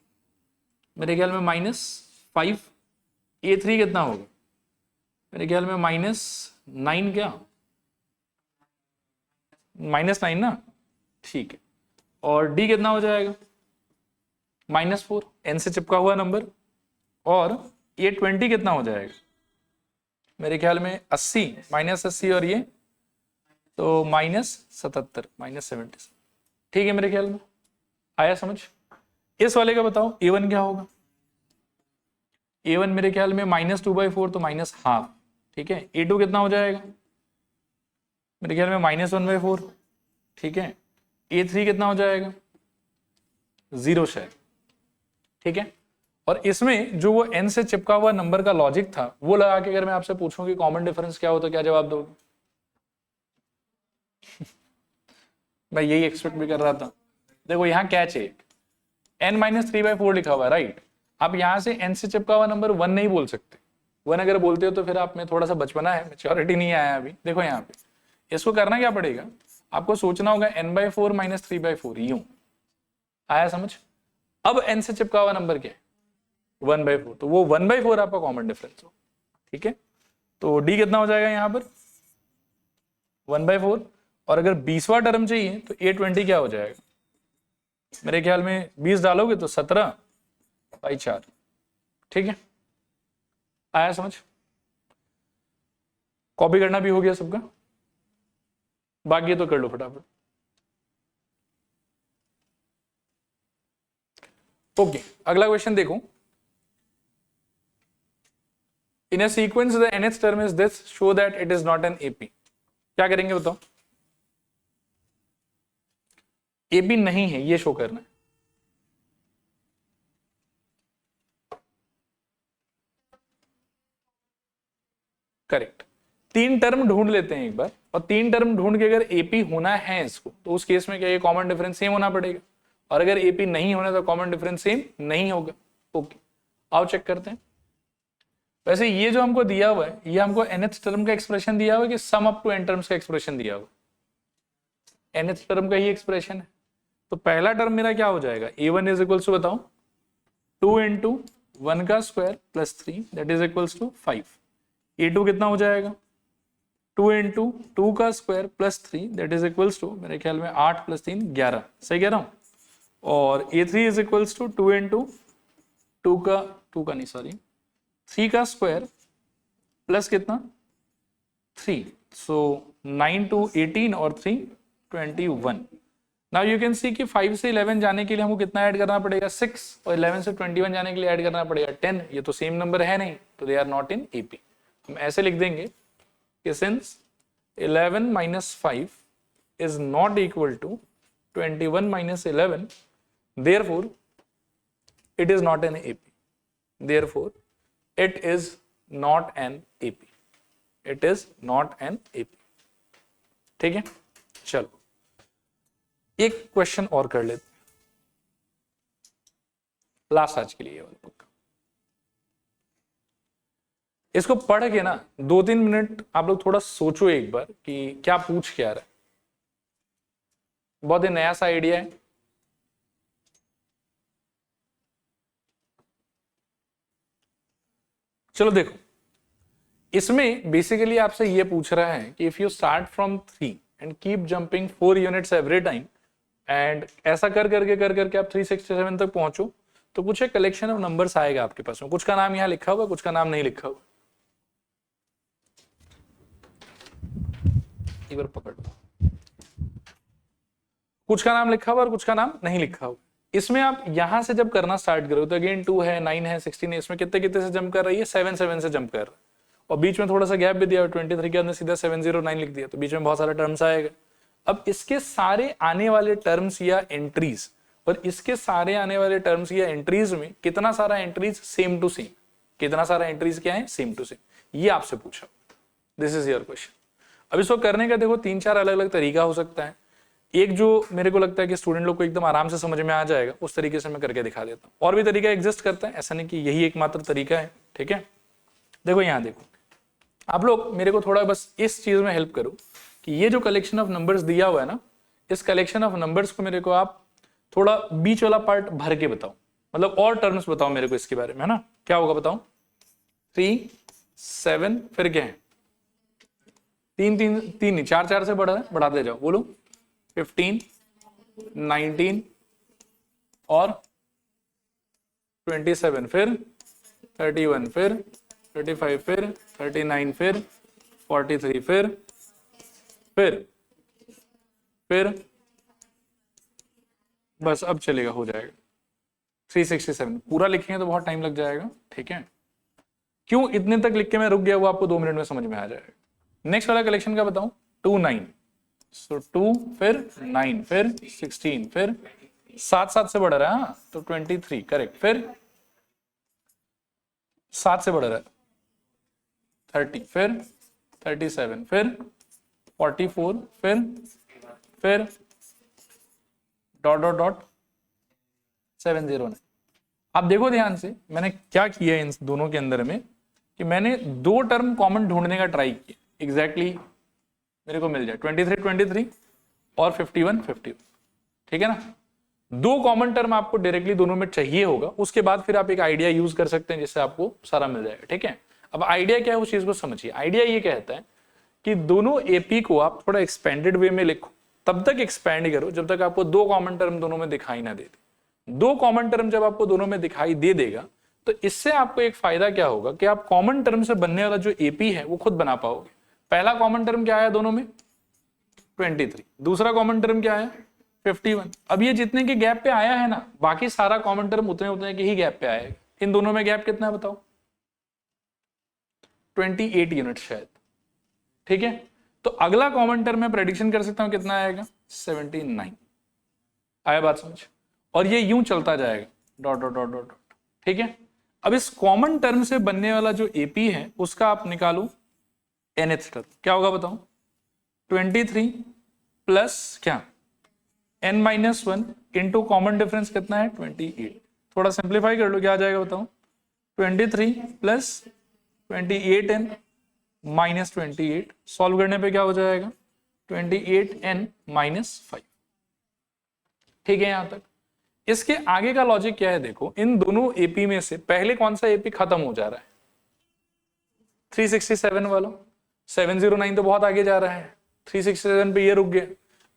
मेरे ख्याल में -5, a3 कितना होगा, मेरे ख्याल में -9, क्या -9 ना, ठीक है। और d कितना हो जाएगा, -4, n से चिपका हुआ नंबर। और a20 कितना हो जाएगा, मेरे ख्याल में 80, -80, और ये तो -77, -70। ठीक है मेरे ख्याल में आया समझ। इस वाले का बताओ a1 क्या होगा, a1 मेरे ख्याल में -2/4, तो -12। ठीक है। a2 कितना हो जाएगा, मेरे ख्याल में -1/4। ठीक है। a3 कितना हो जाएगा, 0 शायद। ठीक है। और इसमें जो वो n से चिपका हुआ नंबर का लॉजिक था वो लगा के अगर मैं आपसे पूछूं कि कॉमन डिफरेंस क्या हो तो क्या जवाब दोगे? मैं यही एक्सपेक्ट भी कर रहा था। देखो यहाँ कैच है, n-3/4 लिखा हुआ है, राइट। आप यहाँ से n से चिपका हुआ नंबर 1 नहीं बोल सकते। 1 अगर बोलते हो तो फिर आप में थोड़ा सा बचपना है, मैच्योरिटी नहीं आया अभी। देखो यहाँ पे इसको करना क्या पड़ेगा, आपको सोचना होगा n/4 - 3/4, यूं। आया समझ। अब n से चिपका हुआ नंबर क्या है, 1/4, तो वो 1/4 आपका कॉमन डिफरेंस हो। ठीक है। तो d कितना हो जाएगा यहाँ पर, 1/4। और अगर 20वां टर्म चाहिए तो a20 क्या हो जाएगा, मेरे ख्याल में 20 डालोगे तो 17/4। ठीक है। आया समझ। कॉपी करना भी हो गया सबका, बाकी तो कर लो फटाफट। ओके। अगला क्वेश्चन देखो, in a sequence the nth term is this, show that it is not an AP. क्या करेंगे बताओ, एपी नहीं है ये शो करना है। करेक्ट। 3 टर्म ढूंढ लेते हैं एक बार, और 3 टर्म ढूंढ के अगर एपी होना है इसको, तो उस केस में क्या ये कॉमन डिफरेंस सेम होना पड़ेगा, और अगर एपी नहीं होना तो कॉमन डिफरेंस सेम नहीं होगा। ओके, आओ चेक करते हैं। वैसे ये जो हमको दिया हुआ है, ये हमको nth टर्म का एक्सप्रेशन दिया हुआ है कि sum up to n terms का एक्सप्रेशन दिया हुआ है, nth टर्म का ही एक्सप्रेशन है। तो पहला टर्म मेरा क्या हो जाएगा, a1 इज इक्वल्स टू, बताओ, 2 × 1 का square plus 3 that is equals to 5। a2 कितना हो जाएगा, 2 × 2 का square plus 3 that is equals to, मेरे ख्याल में 8 + 3 11, सही कह रहा हूं। और a3 इज इक्वल्स टू 2 × 2 का नहीं, सॉरी, 3 का स्क्वायर प्लस कितना 3, सो 9 × 2 18 और 3 21। नाउ यू कैन सी कि 5 से 11 जाने के लिए हमको कितना ऐड करना पड़ेगा, 6, और 11 से 21 जाने के लिए ऐड करना पड़ेगा 10। ये तो सेम नंबर है नहीं, तो they are not in AP. हम ऐसे लिख देंगे कि since 11 - 5 is not equal to 21 - 11, therefore it is not an AP. Therefore it is not an AP. It is not an AP. ठीक है। चलो एक क्वेश्चन और कर लेते हैं, लास्ट आज के लिए वाला पक्का। इसको पढ़ के ना 2-3 मिनट आप लोग थोड़ा सोचो एक बार कि क्या पूछ के आ रहा है। बहुत ही नया सा आइडिया है। चलो देखो, इसमें बेसिकली आपसे ये पूछ रहा है कि if you start from 3 and keep jumping 4 units every time, and ऐसा कर करके आप 367 तक पहुंचो, तो कुछ एक कलेक्शन ऑफ नंबर्स आएगा आपके पास में। कुछ का नाम यहाँ लिखा हुआ, कुछ का नाम नहीं लिखा हुआ। एक बार पकड़ लो, कुछ का नाम लिखा हुआ और कुछ का नाम नहीं लिखा हुआ। इसमें आप यहां से जब करना स्टार्ट करो तो अगेन 2 है, 9 है, 16 है, इसमें कितने कितने से जंप कर रही है, 7 7 से जंप कर रहा है, और बीच में थोड़ा सा गैप भी दिया, 23 के अंदर सीधा 709 लिख दिया, तो बीच में बहुत सारे टर्म्स आएगा। अब इसके सारे आने वाले टर्म्स या एंट्रीज और इसके सारे आने वाले टर्म्स या एंट्रीज में कितना सारा एंट्रीज सेम टू सेम, कितना सारा एंट्रीज क्या है, सेम टू सेम, ये आपसे पूछा। This is your question. अब इसको करने का देखो 3-4 अलग अलग तरीका हो सकता है। एक जो मेरे को लगता है कि स्टूडेंट लोग को एकदम आराम से समझ में आ जाएगा, उस तरीके से मैं करके दिखा देता हूँ। और भी तरीका एग्जिस्ट करता है, ऐसा नहीं कि यही एकमात्र तरीका है, ठीक है। देखो यहाँ देखो, आप लोग मेरे को थोड़ा बस इस चीज में हेल्प करो कि ये जो कलेक्शन ऑफ नंबर्स दिया हुआ है ना, इस कलेक्शन ऑफ नंबर्स को मेरे को आप थोड़ा बीच वाला पार्ट भर के बताओ, मतलब और टर्म्स बताओ मेरे को इसके बारे में, है ना। क्या होगा बताओ, 3 7 फिर क्या है, 3 3 3 नहीं 4 4 से बढ़ा है, बढ़ाते जाओ, बोलो 15 19 और 27 फिर 31 फिर 35 फिर 39 फिर 43 फिर बस अब चलेगा, हो जाएगा 367। पूरा लिखेंगे तो बहुत टाइम लग जाएगा, ठीक है। क्यों इतने तक लिख के मैं रुक गया वो आपको 2 मिनट में समझ में आ जाएगा। नेक्स्ट वाला कलेक्शन का बताऊं, 2 9, सो 2 फिर 9 फिर 16 फिर 7 7 से बढ़ रहा है, तो 23 करेक्ट, फिर 7 से बढ़ रहा है 30 फिर 37 फिर 44 फिर डॉट डॉट डॉट 709। आप देखो ध्यान से मैंने क्या किया इन दोनों के अंदर में, कि मैंने 2 टर्म कॉमन ढूंढने का ट्राई किया, एग्जैक्टली मेरे को मिल जाए 23 और 51, ठीक है ना। 2 कॉमन टर्म आपको डायरेक्टली दोनों में चाहिए होगा, उसके बाद फिर आप एक आइडिया यूज कर सकते हैं जिससे आपको सारा मिल जाएगा, ठीक है। अब आइडिया क्या है उस चीज को समझिए। आइडिया ये कहता है कि दोनों एपी को आप थोड़ा एक्सपेंडेड वे में लिखो, तब तक एक्सपेंड करो जब तक आपको 2 कॉमन टर्म दोनों में दिखाई ना दे दे। 2 कॉमन टर्म जब आपको दोनों में दिखाई दे देगा तो इससे आपको एक फायदा क्या होगा कि आप कॉमन टर्म से बनने वाला जो एपी है वो खुद बना पाओगे। पहला कॉमन टर्म क्या आया दोनों में, 23, दूसरा कॉमन टर्म क्या आया, 51। अब ये जितने के गैप पे आया है ना, बाकी सारा कॉमन टर्म उतने उतने के ही गैप पे आएगा। इन दोनों में गैप कितना है बताओ, 28 यूनिट शायद, ठीक है। तो अगला कॉमन टर्म मैं प्रेडिक्शन कर सकता हूं कितना आएगा, 79। आया बात समझ। और ये यूं चलता जाएगा डॉट डॉट डॉट डॉट, ठीक है। अब इस कॉमन टर्म से बनने वाला जो एपी है उसका आप निकालो nth टर्म, क्या होगा बताओ, 23 प्लस क्या n-1 इंटू कॉमन डिफरेंस कितना है 28। थोड़ा सिंप्लीफाई कर लो क्या आ जाएगा बताओ, 23 प्लस 28n माइनस 28, सॉल्व करने पे क्या हो जाएगा 28n माइनस 5, ठीक है। यहां तक इसके आगे का लॉजिक क्या है देखो, इन दोनों एपी में से पहले कौन सा एपी खत्म हो जा रहा है, 367 वाला, 709 तो बहुत आगे जा रहा है, 367 पे ये रुक गया।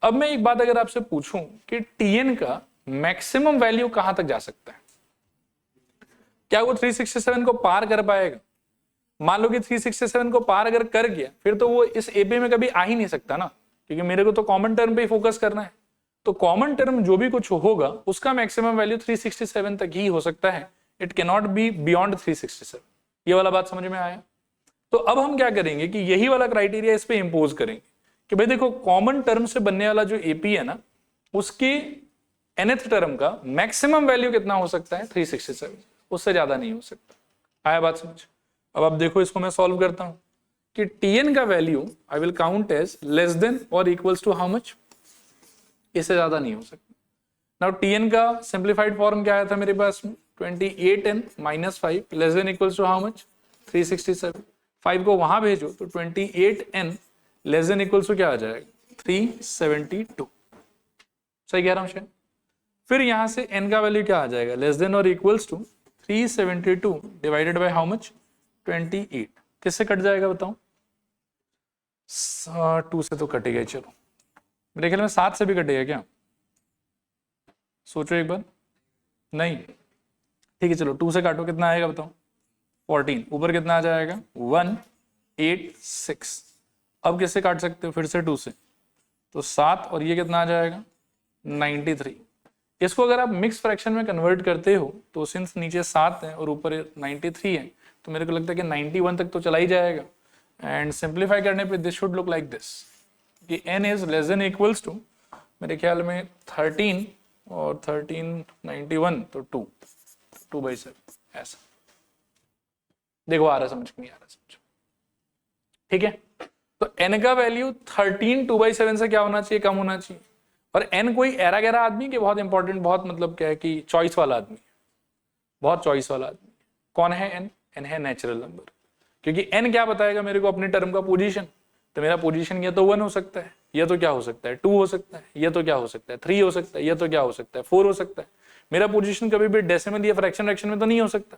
अब मैं एक बात अगर आपसे पूछूं कि टीएन का मैक्सिमम वैल्यू कहां तक जा सकता है, क्या वो 367 को पार कर पाएगा। मान लो कि 367 को पार अगर कर गया फिर तो वो इस एपी में कभी आ ही नहीं सकता ना, क्योंकि मेरे को तो कॉमन टर्म पे ही फोकस करना है। तो कॉमन टर्म जो भी कुछ होगा उसका मैक्सिमम वैल्यू 367 तक ही हो सकता है, it can not be beyond 367। ये वाला बात समझ में आया। तो अब हम क्या करेंगे कि यही वाला क्राइटेरिया इस पे इंपोज करेंगे कि भाई देखो कॉमन टर्म से बनने वाला जो एपी है ना, उसके nth टर्म का मैक्सिमम वैल्यू कितना हो सकता है 367, उससे ज्यादा नहीं हो सकता। आया बात समझ। अब आप देखो इसको मैं सॉल्व करता हूं कि tn का value I will count as less than और इक्वल्स टू हाउ मच, इससे ज्यादा नहीं हो सकता। नाउ tn का सिंप्लीफाइड फॉर्म क्या आया था मेरे पास में, 28n minus 5 less than equals to how much 367। 5 को वहां भेजो तो 28n less than equals to क्या आ जाएगा 372। सही कह रहा हूं शायद। फिर यहां से n का वैल्यू क्या आ जाएगा, लेस देन और equals to 372 divided by how much 28। किससे कट जाएगा बताओ, 2 से तो कटेगा ही, चलो मेरे ख्याल में 7 से भी कटेगा क्या, सोचो एक बार। नहीं, ठीक है चलो 2 से काटो, कितना आएगा बताओ 14, ऊपर कितना आ जाएगा 186। अब किससे काट सकते हो, फिर से 2 से, तो 7 और ये कितना आ जाएगा 93। इसको अगर आप मिक्स फ्रैक्शन में कन्वर्ट करते हो तो सिंस नीचे 7 है और ऊपर 93 है तो मेरे को लगता है कि 91 तक तो चला ही जाएगा। एंड सिंप्लीफाई करने पे this should look like this कि n is less than equals to मेरे ख्याल में 13 और 13 91 तो 2/7 ऐसा। देखो आ रहा समझ नहीं आ रहा समझ, ठीक है। तो n का वैल्यू 13 2/7 से क्या होना चाहिए, कम होना चाहिए। और n कोई ऐरा गैरा आदमी कि बहुत इंपॉर्टेंट, बहुत मतलब क्या है कि चॉइस वाला आदमी, बहुत चॉइस वाला आदमी। कौन है n? n है नेचुरल नंबर, क्योंकि n क्या बताएगा मेरे को अपने टर्म का पोजीशन। तो मेरा पोजीशन या तो 1 हो सकता है, या तो क्या हो सकता है 2 हो सकता है, या तो क्या हो सकता है 3 हो सकता है, या तो क्या हो सकता है 4 हो सकता है। मेरा पोजीशन कभी भी डेसिमल या फ्रैक्शन में तो नहीं हो सकता।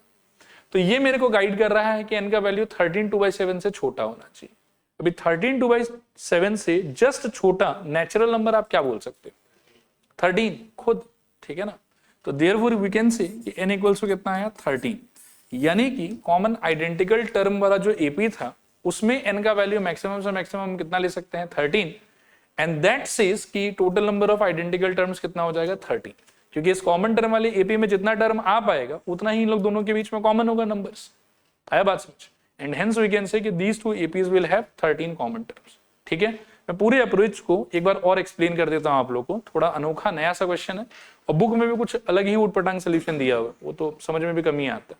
तो ये मेरे को गाइड कर रहा है कि n का वैल्यू 13 2/7 से छोटा होना चाहिए। अभी 13 2/7 से जस्ट छोटा नेचुरल नंबर आप क्या बोल सकते हो? 13 खुद, ठीक है ना। तो देयरफॉर वी कैन से कि n इक्वल्स टू कितना आया 13, यानी कि कॉमन आइडेंटिकल टर्म वाला जो AP था उसमें n का वैल्यू मैक्सिमम से मैक्सिमम कितना ले सकते हैं 13, एंड दैट सेज कि total number of identical terms कितना हो जाएगा 30, क्योंकि इस कॉमन टर्म वाले AP में जितना टर्म आ पाएगा उतना ही इन लोग दोनों के बीच में कॉमन होगा नंबर्स। आया बात समझ? And hence we can say कि these two APs will have 13 common terms, ठीक है। मैं पूरे अप्रोच को एक बार और एक्सप्लेन कर देता हूं आप लोग को, थोड़ा अनोखा नया सा क्वेश्चन है और बुक में भी कुछ अलग ही उटपटांग सोल्यूशन दिया हुआ, वो तो समझ में भी कमी आता है,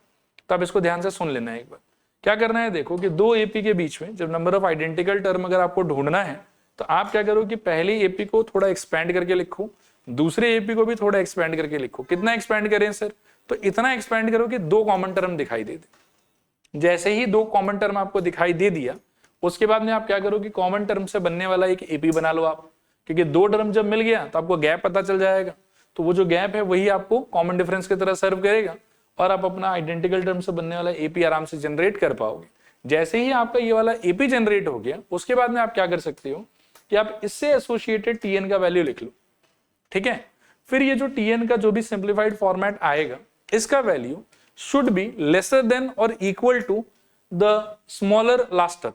तो आप इसको ध्यान से सुन लेना है एक बार। क्या करना है देखो कि दो AP के बीच में जब नंबर ऑफ आइडेंटिकल टर्म अगर आपको ढूंढना है तो आप क्या करो कि पहले AP को थोड़ा एक्सपैंड करके लिखो, दूसरे AP को भी थोड़ा एक्सपैंड करके लिखो। कितना एक्सपैंड करें सर? तो इतना एक्सपैंड करो कि 2 कॉमन टर्म दिखाई दे दे। जैसे ही 2 कॉमन टर्म आपको दिखाई दे दिया उसके बाद में आप क्या करो कि कॉमन टर्म से बनने वाला एक AP बना लो आप, क्योंकि 2 टर्म जब मिल गया तो आपको गैप पता चल जाएगा, तो वो जो गैप है वही आपको कॉमन डिफरेंस की तरह सर्व करेगा और आप अपना आइडेंटिकल टर्म से बनने वाला AP आराम से जनरेट कर पाओगे। जैसे ही आपका ये वाला AP जनरेट हो गया उसके बाद में आप क्या कर सकते हो कि आप इससे एसोसिएटेड TN का वैल्यू लिख लो, ठीक है। फिर ये जो TN का जो भी सिंप्लीफाइड फॉर्मेट आएगा इसका value should be lesser than और equal to the smaller last term.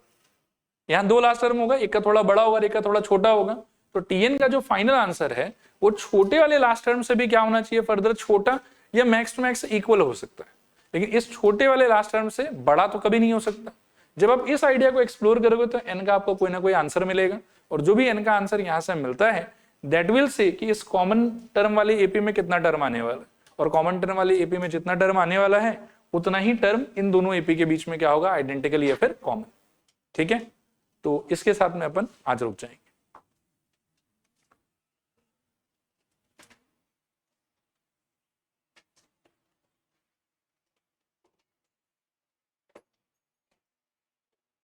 यहां 2 लास्ट टर्म होगा, एक का थोड़ा बड़ा होगा, एक का थोड़ा छोटा होगा। तो TN का जो फाइनल आंसर है वो छोटे वाले लास्ट टर्म से भी क्या होना चाहिए, फर्दर छोटा या मैक्स टू मैक्स इक्वल हो सकता है, लेकिन इस छोटे वाले लास्ट टर्म से बड़ा तो कभी नहीं हो सकता। जब आप इस आइडिया को एक्सप्लोर करोगे तो n का आपको कोई ना कोई आंसर मिलेगा, और जो भी n का आंसर यहां से मिलता है दैट विल से कि इस कॉमन टर्म वाले AP में कितना टर्म आने वाला है, और कॉमन टर्म वाले AP में जितना टर्म आने वाला है उतना ही टर्म इन दोनों AP के बीच में क्या होगा, आइडेंटिकल या फिर कॉमन, ठीक है। तो इसके साथ में अपन आज रुक जाएंगे।